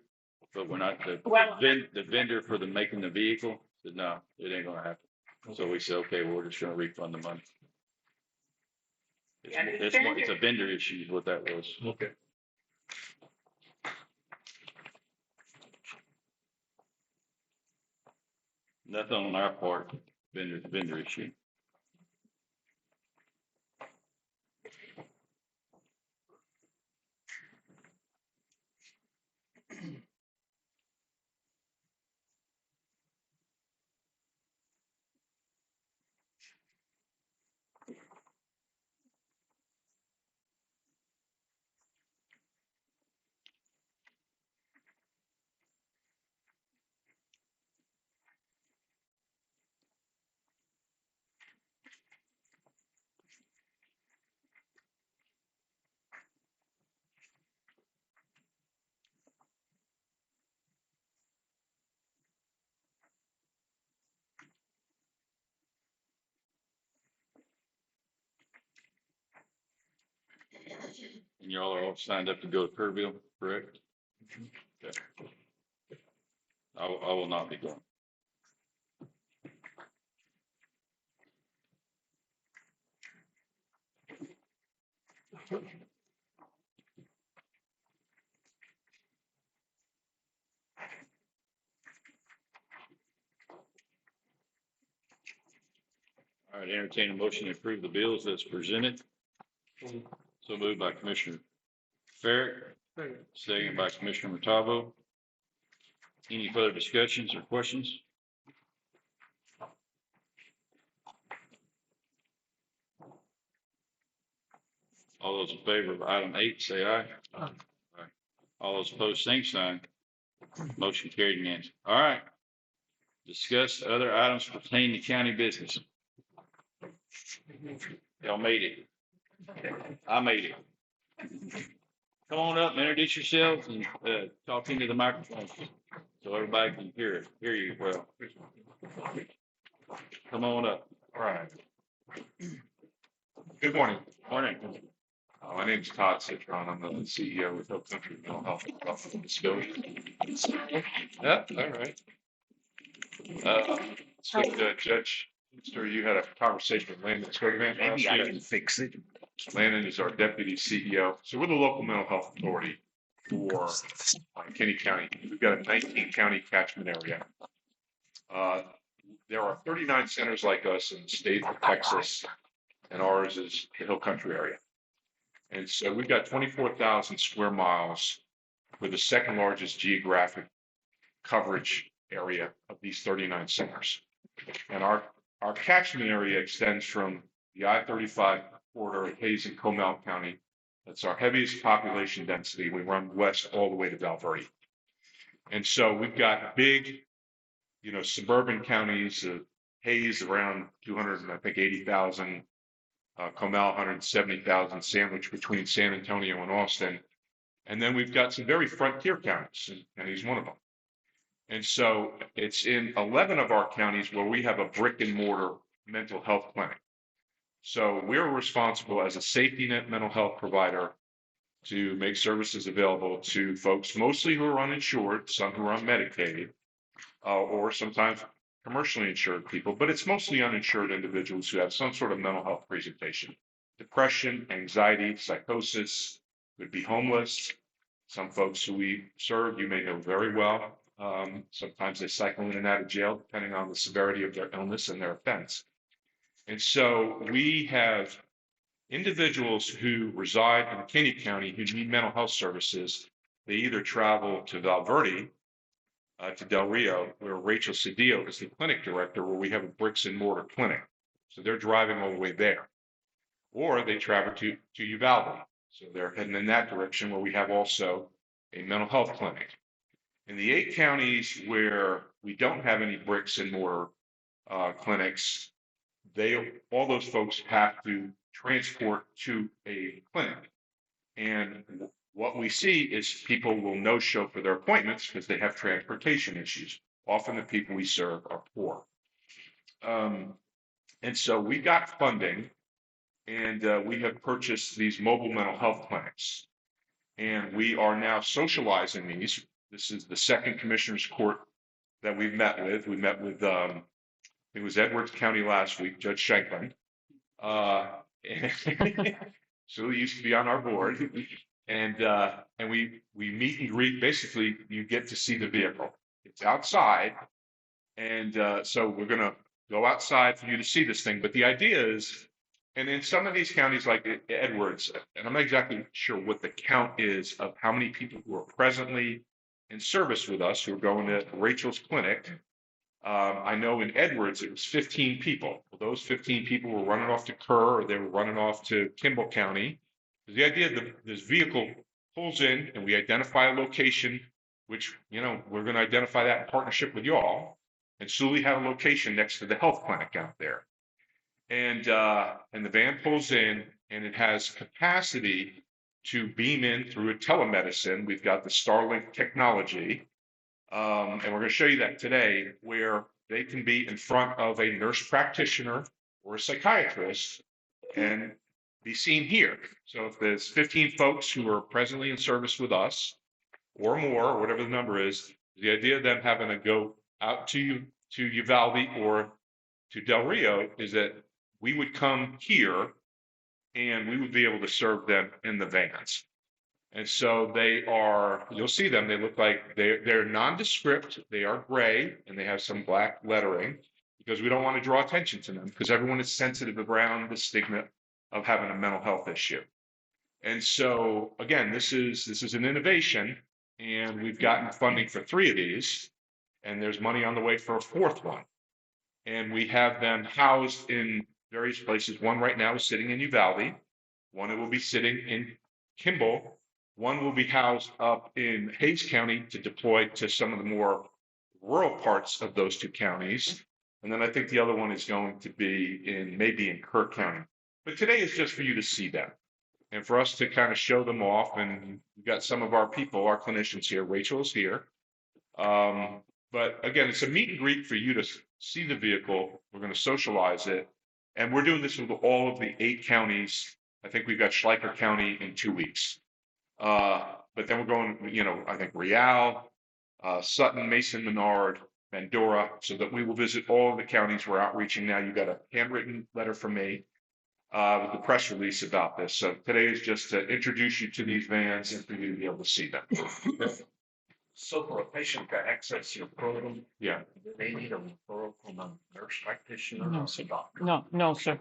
But we're not, Well- the vendor for the making the vehicle said, no, it ain't gonna happen. So we said, okay, well, we're just gonna refund the money. Yeah, the It's a vendor issue is what that was. Okay. Nothing on our part, vendor issue. And y'all are all signed up to go to Kerrville, correct? Okay. I will not be going. All right, entertain a motion to approve the bills that's presented. So moved by Commissioner Farrick, second by Commissioner Matavo. Any further discussions or questions? All those in favor of item 8, say aye. Aye. All those opposed, same sign. Motion carried unanimously. All right. Discuss other items pertaining to county business. Y'all made it. I made it. Come on up and introduce yourselves and talk into the microphone so everybody can hear you well. Come on up. All right. Good morning. Morning. My name is Todd Citron. I'm the CEO of Hill Country Mental Health and Disability. Yeah, all right. So Judge, Mr. You had a conversation with Landon Scotland. Maybe I can fix it. Landon is our deputy CEO. So we're the local mental health authority for Kinney County. We've got a 19 county catchment area. There are 39 centers like us in the state of Texas, and ours is the Hill Country area. And so we've got 24,000 square miles with the second largest geographic coverage area of these 39 centers. And our catchment area extends from the I-35 corridor of Hayes and Comal County. That's our heaviest population density. We run west all the way to Valverde. And so we've got big, suburban counties, Hayes around 280,000, Comal 170,000, sandwiched between San Antonio and Austin. And then we've got some very frontier counties, and he's one of them. And so it's in 11 of our counties where we have a brick and mortar mental health clinic. So we're responsible as a safety net mental health provider to make services available to folks, mostly who are uninsured, some who are on Medicaid, or sometimes commercially insured people, but it's mostly uninsured individuals who have some sort of mental health presentation. Depression, anxiety, psychosis, could be homeless. Some folks who we serve, you may know very well. Sometimes they cycle in and out of jail depending on the severity of their illness and their offense. And so we have individuals who reside in Kinney County who need mental health services. They either travel to Valverde, to Del Rio, where Rachel Cedillo is the clinic director, where we have a bricks and mortar clinic. So they're driving all the way there. Or they travel to Uvalde. So they're heading in that direction, where we have also a mental health clinic. In the 8 counties where we don't have any bricks and mortar clinics, all those folks have to transport to a clinic. And what we see is people will no-show for their appointments because they have transportation issues. Often the people we serve are poor. And so we got funding, and we have purchased these mobile mental health clinics. And we are now socializing these. This is the second commissioner's court that we've met with. We met with, it was Edwards County last week, Judge Shanklin. So he used to be on our board. And we meet and greet. Basically, you get to see the vehicle. It's outside. And so we're going to go outside for you to see this thing. But the idea is, and in some of these counties like Edwards, and I'm not exactly sure what the count is of how many people who are presently in service with us who are going to Rachel's clinic. I know in Edwards, it was 15 people. Well, those 15 people were running off to Kerr, or they were running off to Kimball County. The idea that this vehicle pulls in and we identify a location, which, we're going to identify that in partnership with you all, and solely have a location next to the health clinic out there. And the van pulls in, and it has capacity to beam in through a telemedicine. We've got the Starlink technology. And we're going to show you that today, where they can be in front of a nurse practitioner or a psychiatrist and be seen here. So if there's 15 folks who are presently in service with us or more, or whatever the number is, the idea of them having to go out to Uvalde or to Del Rio is that we would come here and we would be able to serve them in the vans. And so you'll see them, they look like they're nondescript, they are gray, and they have some black lettering, because we don't want to draw attention to them, because everyone is sensitive around the stigma of having a mental health issue. And so, again, this is an innovation, and we've gotten funding for 3 of these, and there's money on the way for a 4th one. And we have them housed in various places. One right now is sitting in Uvalde. One it will be sitting in Kimball. One will be housed up in Hays County to deploy to some of the more rural parts of those 2 counties. And then I think the other one is going to be maybe in Kerr County. But today is just for you to see them and for us to kind of show them off. And we've got some of our people, our clinicians here. Rachel's here. But again, it's a meet and greet for you to see the vehicle. We're going to socialize it. And we're doing this with all of the 8 counties. I think we've got Schleicher County in 2 weeks. But then we're going, I think Real, Sutton, Mason, Menard, Mandora, so that we will visit all of the counties we're outreaching now. You got a handwritten letter from me with the press release about this. So today is just to introduce you to these vans and for you to be able to see them. So for a patient to access your program, Yeah. do they need a referral from a nurse practitioner No, or sir. a doctor? No, sir.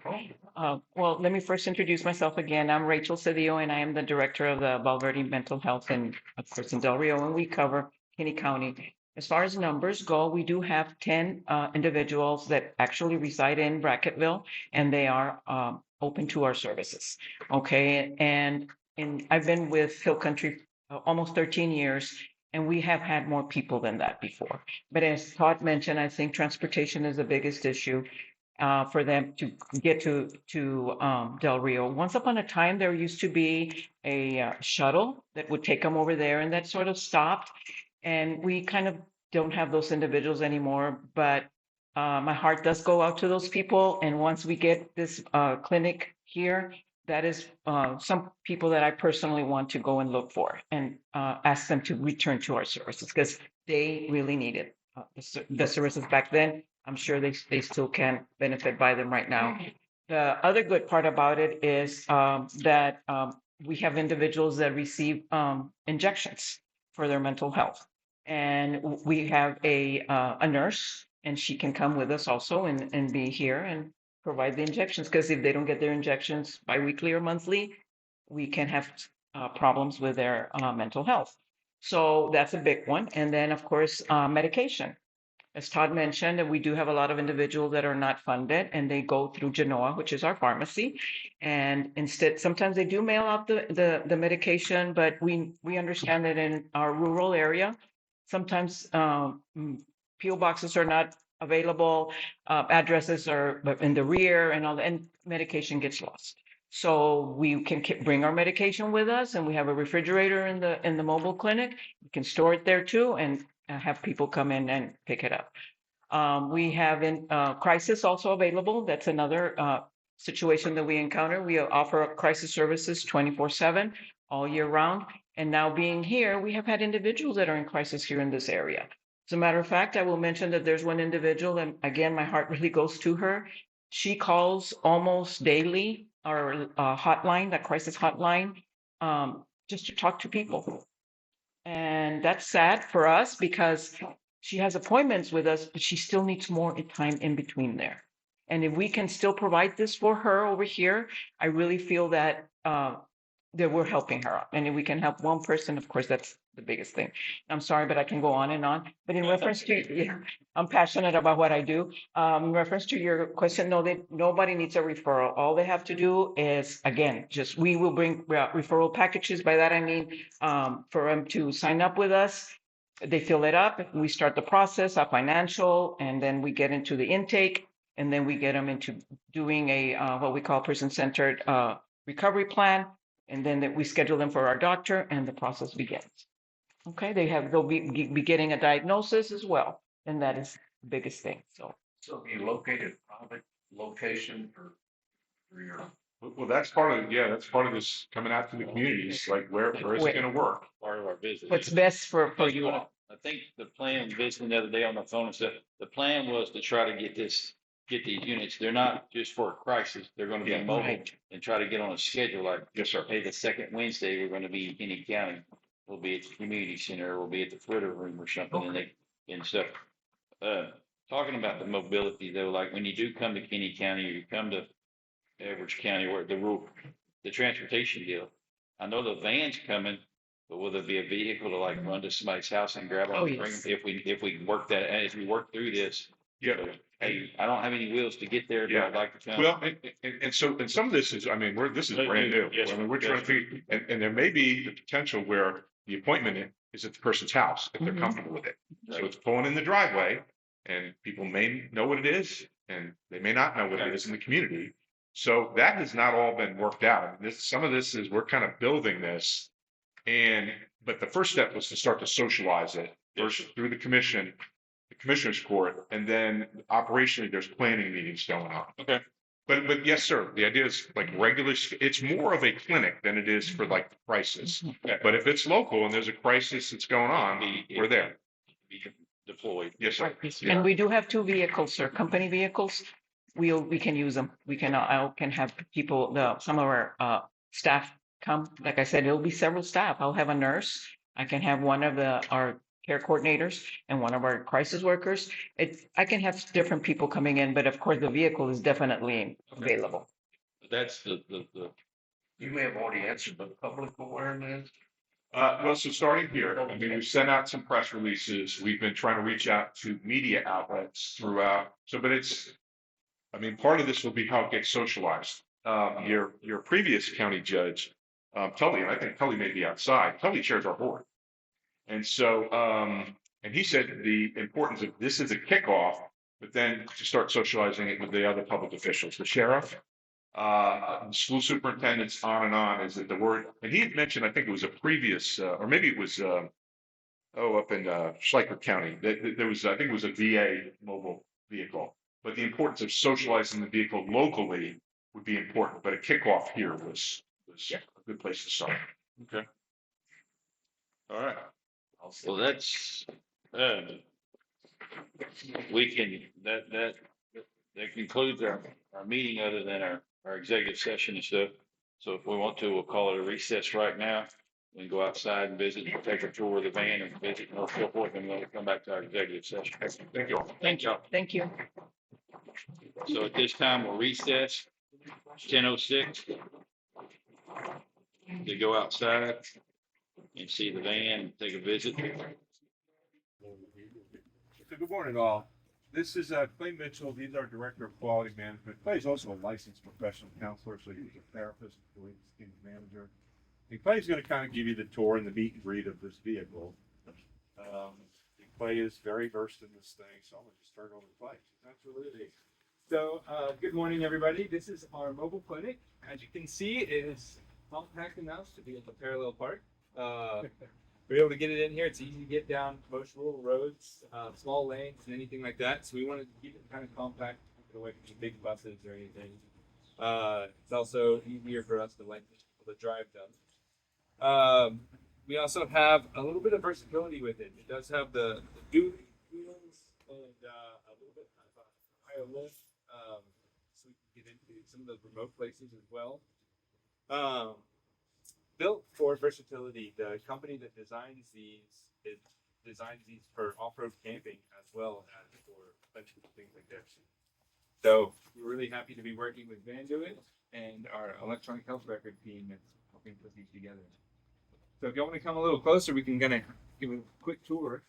Well, let me first introduce myself again. I'm Rachel Cedillo, and I am the director of the Valverde Mental Health and, of course, in Del Rio, and we cover Kinney County. As far as numbers go, we do have 10 individuals that actually reside in Bracketville, and they are open to our services. Okay, and I've been with Hill Country almost 13 years. And we have had more people than that before. But as Todd mentioned, I think transportation is the biggest issue for them to get to Del Rio. Once upon a time, there used to be a shuttle that would take them over there, and that sort of stopped. And we kind of don't have those individuals anymore. But my heart does go out to those people. And once we get this clinic here, that is some people that I personally want to go and look for and ask them to return to our services, because they really needed the services back then. I'm sure they still can benefit by them right now. The other good part about it is that we have individuals that receive injections for their mental health. And we have a nurse, and she can come with us also and be here and provide the injections. Because if they don't get their injections biweekly or monthly, we can have problems with their mental health. So that's a big one. And then, of course, medication. As Todd mentioned, and we do have a lot of individuals that are not funded and they go through Genoa, which is our pharmacy. And instead, sometimes they do mail out the medication, but we understand that in our rural area, sometimes PO boxes are not available, addresses are in the rear and all, and medication gets lost. So we can bring our medication with us, and we have a refrigerator in the mobile clinic. We can store it there too, and have people come in and pick it up. We have in crisis also available. That's another situation that we encounter. We offer crisis services 24/7 all year round. And now being here, we have had individuals that are in crisis here in this area. As a matter of fact, I will mention that there's one individual, and again, my heart really goes to her. She calls almost daily our hotline, that crisis hotline, just to talk to people. And that's sad for us because she has appointments with us, but she still needs more time in between there. And if we can still provide this for her over here, I really feel that that we're helping her out. And if we can help one person, of course, that's the biggest thing. I'm sorry, but I can go on and on. But in reference to, yeah, I'm passionate about what I do. In reference to your question, no, nobody needs a referral. All they have to do is, again, just we will bring referral packages. By that I mean for them to sign up with us. They fill it up. We start the process, our financial, and then we get into the intake, and then we get them into doing a what we call person-centered recovery plan. And then we schedule them for our doctor, and the process begins. Okay, they'll be getting a diagnosis as well, and that is the biggest thing. So you located private location for your. Well, that's part of, yeah, that's part of this coming out to the communities, like where is it gonna work? Part of our business. what's best for you all? I think the plan, visiting the other day on the phone and stuff, the plan was to try to get these units. They're not just for a crisis. They're gonna be Yeah. mobile Right. and try to get on a schedule like, Yes, sir. hey, the second Wednesday, we're gonna be in Kinney County. We'll be at the community center, we'll be at the Twitter room or something and stuff. Talking about the mobility though, like when you do come to Kinney County or you come to Edwards County where the transportation deal, I know the van's coming, but will there be a vehicle to like run to somebody's house and grab them Oh, and bring them? yes. If we work that, as we work through this, Yeah. hey, I don't have any wheels to get there, but Yeah. I'd like to come. Well, and so, and some of this is, I mean, this is brand new. Yes, I mean, we're trying to figure, and there may be the potential where the appointment is at the person's house if they're Mhm. comfortable with it. So it's pulling in the driveway and people may know what it is and they may not know what it is in the community. So that has not all been worked out. Some of this is, we're kind of building this. But the first step was to start to socialize it first through the commissioner's court, and then operationally, there's planning meetings going on. Okay. But yes, sir, the idea is like it's more of a clinic than it is for like crisis. Okay. But if it's local and there's a crisis that's going on, we're there. Be deployed. Yes, sir. And we do have 2 vehicles, sir, company vehicles. We can use them. We can, I can have people, some of our staff come. Like I said, it'll be several staff. I'll have a nurse. I can have one of our care coordinators and one of our crisis workers. I can have different people coming in, but of course the vehicle is definitely available. That's the. You may have already answered, but public awareness. Well, so starting here, I mean, we've sent out some press releases. We've been trying to reach out to media outlets throughout. So, but I mean, part of this will be how it gets socialized. Your previous county judge, Tully, and I think Tully may be outside. Tully chairs our board. And so, and he said the importance of this is a kickoff, but then to start socializing it with the other public officials, the sheriff, school superintendents, on, is that the word, and he had mentioned, I think it was a previous, or maybe it was, up in Schleicher County, there was, I think it was a VA mobile vehicle, but the importance of socializing the vehicle locally would be important, but a kickoff here was a good place to start. Okay. All right. Well, that's, we can, that concludes our meeting other than our executive session and stuff. So if we want to, we'll call it a recess right now. We can go outside and visit, take a tour of the van and visit and so forth, and we'll come back to our executive session. Thank you all. Thank you. Thank you. So at this time, we'll recess, 10:06. To go outside and see the van and take a visit. So good morning, all. This is Clay Mitchell. He's our Director of Quality Management. Clay's also a licensed professional counselor, so he's a therapist, and manager. And Clay's going to kind of give you the tour and the meet and greet of this vehicle. Clay is very versed in this thing, so I'm going to just turn it over to Clay. Absolutely. So, good morning, everybody. This is our mobile clinic. As you can see, it is compact enough to be able to parallel park. We're able to get it in here. It's easy to get down most rural roads, small lanes, and anything like that. So we wanted to keep it kind of compact, keep it away from big buses or anything. It's also easier for us to drive them. We also have a little bit of versatility with it. It does have the dual wheels and a little bit of a higher lift, so we can get into some of the remote places as well. Built for versatility. The company that designs these for off-road camping as well as for things like this. So we're really happy to be working with Vanduit and our electronic health record team that's helping put these together. So if y'all want to come a little closer, we can give a quick tour.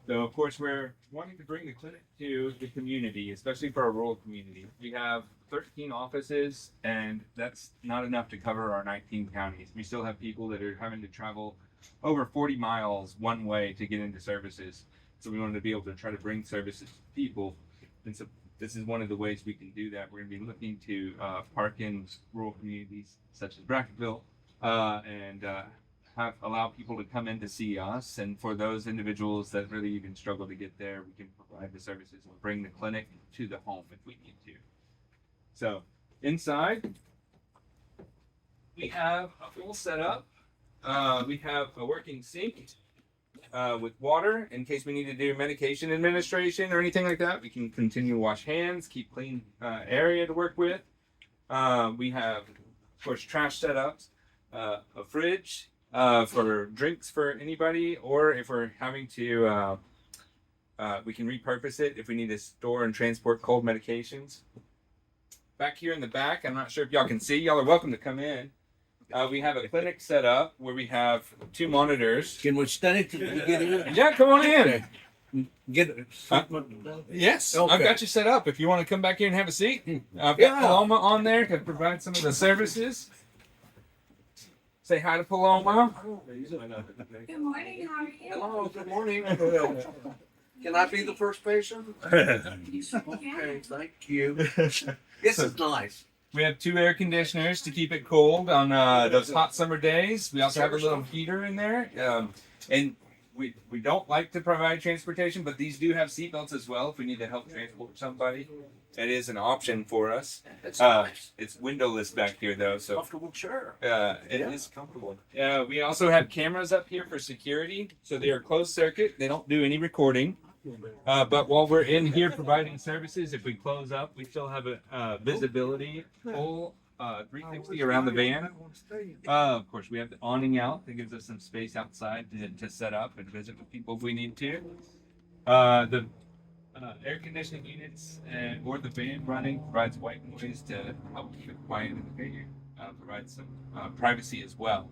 So of course we're wanting to bring the clinic to the community, especially for our rural community. We have 13 offices, and that's not enough to cover our 19 counties. We still have people that are having to travel over 40 miles one way to get into services. So we wanted to be able to try to bring services to people. And so this is one of the ways we can do that. We're going to be looking to park in rural communities such as Brackettville and allow people to come in to see us. And for those individuals that really even struggle to get there, we can provide the services and bring the clinic to the home if we need to. So inside, we have a full setup. We have a working sink with water in case we need to do medication administration or anything like that. We can continue to wash hands, keep clean area to work with. We have, of course, trash setups, a fridge for drinks for anybody, or if we're having to, we can repurpose it if we need to store and transport cold medications. Back here in the back, I'm not sure if y'all can see. Y'all are welcome to come in. We have a clinic set up where we have 2 monitors. Can we study to get in? Yeah, come on in. Get it. Yes, Okay. I've got you set up. If you want to come back here and have a seat, I've got Paloma on there to provide some of the services. Say hi to Paloma. Good morning, how are you? Hello, good morning. Can I be the first patient? Okay, thank you. This is nice. We have 2 air conditioners to keep it cold on those hot summer days. We also have a little heater in there. And we don't like to provide transportation, but these do have seatbelts as well if we need to help transport somebody. It is an option for us. It's nice. It's windowless back here though, so Comfortable chair. it is comfortable. We also have cameras up here for security, so they are closed circuit. They don't do any recording. But while we're in here providing services, if we close up, we still have a visibility full 360 around the van. Of course, we have the awning out that gives us some space outside to set up and visit with people if we need to. The air conditioning units or the van running provides white noise to help keep it quiet in the van, provides some privacy as well.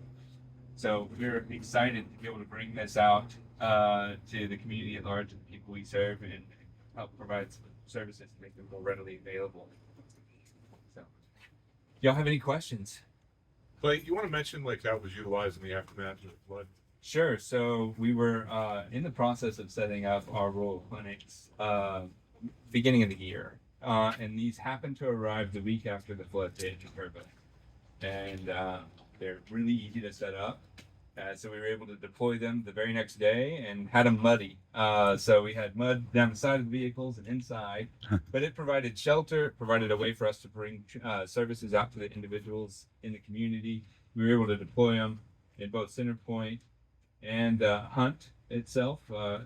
So we're excited to be able to bring this out to the community at large and the people we serve and help provide some services to make them more readily available. So, y'all have any questions? Clay, you want to mention like how it was utilized in the aftermath of the flood? Sure. So we were in the process of setting up our rural clinics beginning of the year. And these happened to arrive the week after the flood hit in Turbine. And they're really easy to set up. So we were able to deploy them the very next day and had them muddy. So we had mud down the side of the vehicles and inside, but it provided shelter, provided a way for us to bring services out to the individuals in the community. We were able to deploy them in both Center Point and Hunt itself,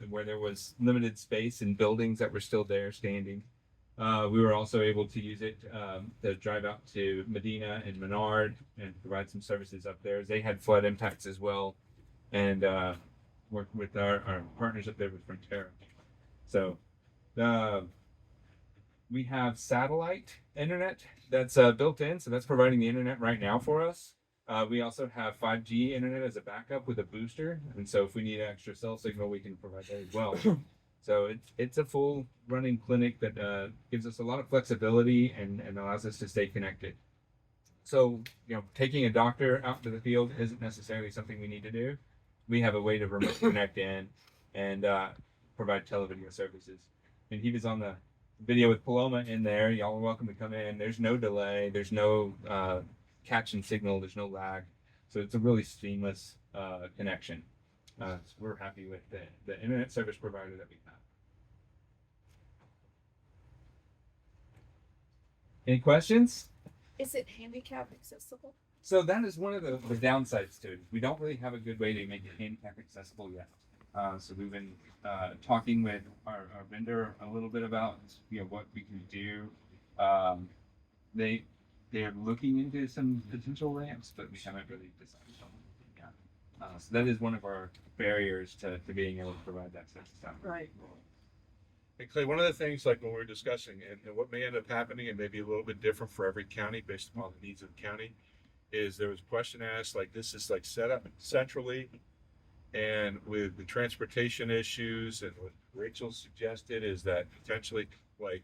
where there was limited space and buildings that were still there standing. We were also able to use it to drive out to Medina and Menard and provide some services up there. They had flood impacts as well, and work with our partners up there with Frontera. So we have satellite internet that's built in, so that's providing the internet right now for us. We also have 5G internet as a backup with a booster, and so if we need extra cell signal, we can provide that as well. So it's a full running clinic that gives us a lot of flexibility and allows us to stay connected. So, taking a doctor out to the field isn't necessarily something we need to do. We have a way to remote connect in and provide televideo services. And he was on the video with Paloma in there. Y'all are welcome to come in. There's no delay. There's no catch and signal. There's no lag. So it's a really seamless connection. So we're happy with the internet service provider that we have. Any questions? Is it handicap accessible? So that is one of the downsides to it. We don't really have a good way to make it handicap accessible yet. So we've been talking with our vendor a little bit about what we can do. They're looking into some potential ramps, but we haven't really decided on it yet. So that is one of our barriers to being able to provide that sort of stuff. Right. And Clay, one of the things like when we were discussing and what may end up happening and maybe a little bit different for every county based upon the needs of the county is there was a question asked like this is like set up centrally and with the transportation issues and what Rachel suggested is that potentially like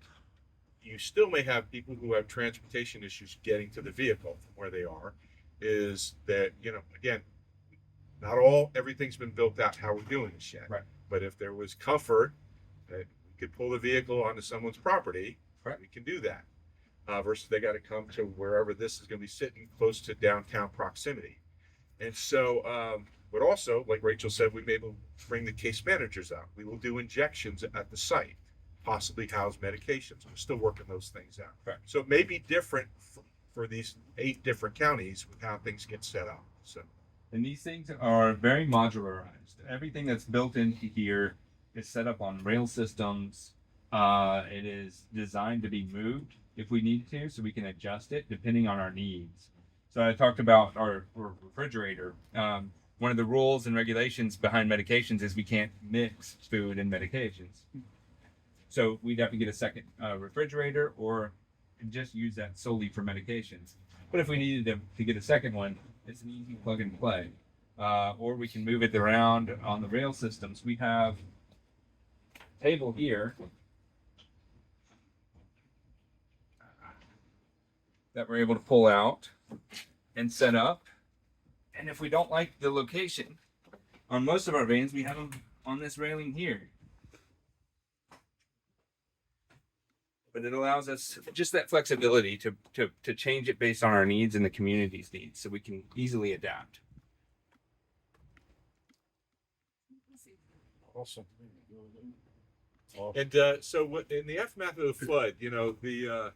you still may have people who have transportation issues getting to the vehicle from where they are is that, again, not everything's been built out how we're doing this yet. Right. But if there was comfort that we could pull the vehicle onto someone's property, right, we can do that. Versus they got to come to wherever this is going to be sitting close to downtown proximity. And so, but also, like Rachel said, we may be able to bring the case managers out. We will do injections at the site, possibly house medications. We're still working those things out. Right. So it may be different for these 8 different counties with how things get set up. So. And these things are very modularized. Everything that's built into here is set up on rail systems. It is designed to be moved if we need to, so we can adjust it depending on our needs. So I talked about our refrigerator. One of the rules and regulations behind medications is we can't mix food and medications. So we'd have to get a second refrigerator or just use that solely for medications. But if we needed to get a second one, it's an easy plug and play. Or we can move it around on the rail systems. We have a table here that we're able to pull out and set up. And if we don't like the location, on most of our vans, we have them on this railing here. But it allows us just that flexibility to change it based on our needs and the community's needs, so we can easily adapt. Awesome. And so what in the aftermath of the flood, the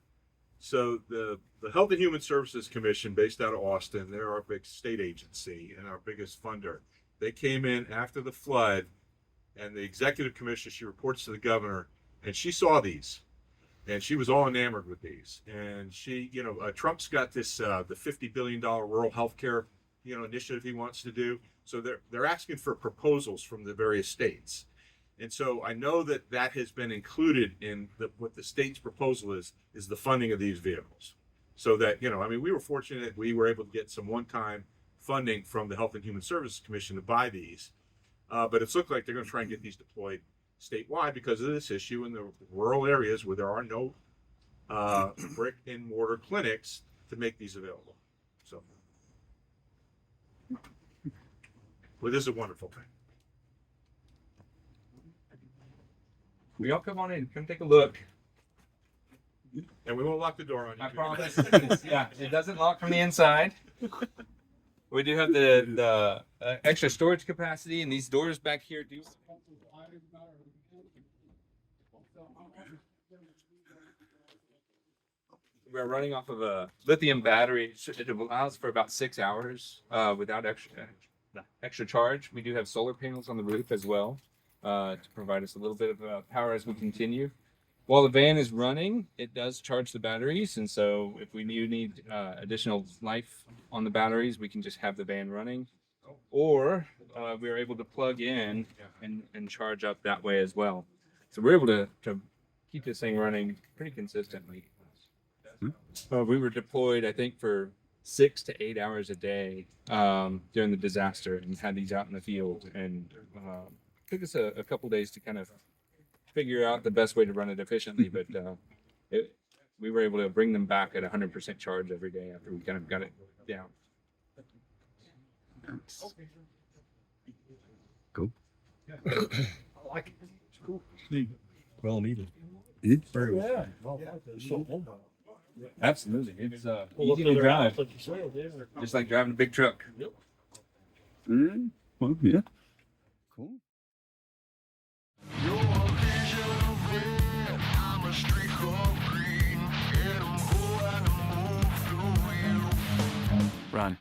Health and Human Services Commission based out of Austin, they're our big state agency and our biggest funder. They came in after the flood and the executive commissioner, she reports to the governor and she saw these and she was all enamored with these. And she, Trump's got this, the $50 billion rural healthcare, initiative he wants to do. So they're asking for proposals from the various states. And so I know that has been included in what the state's proposal is the funding of these vehicles. So that, we were fortunate we were able to get some one-time funding from the Health and Human Services Commission to buy these. But it's looked like they're going to try and get these deployed statewide because of this issue in the rural areas where there are no brick and mortar clinics to make these available. So, well, this is a wonderful thing. We all come on in, come take a look. And we won't lock the door on you. I promise. Yeah, it doesn't lock from the inside. We do have the extra storage capacity, and these doors back here do. We're running off of a lithium battery. It allows for about 6 hours without extra extra charge. We do have solar panels on the roof as well to provide us a little bit of power as we continue. While the van is running, it does charge the batteries, and so if we need additional life on the batteries, we can just have the van running, or we are able to plug in and charge up that way as well. So we're able to keep this thing running pretty consistently. We were deployed, I think, for 6 to 8 hours a day during the disaster, and had these out in the field, and took us a couple days to kind of figure out the best way to run it efficiently, but we were able to bring them back at 100% charge every day after we kind of got it down. Cool. I like it. It's cool. Well needed. Very well. Absolutely, it's easy to drive, just like driving a big truck. Well, yeah. Cool. Run.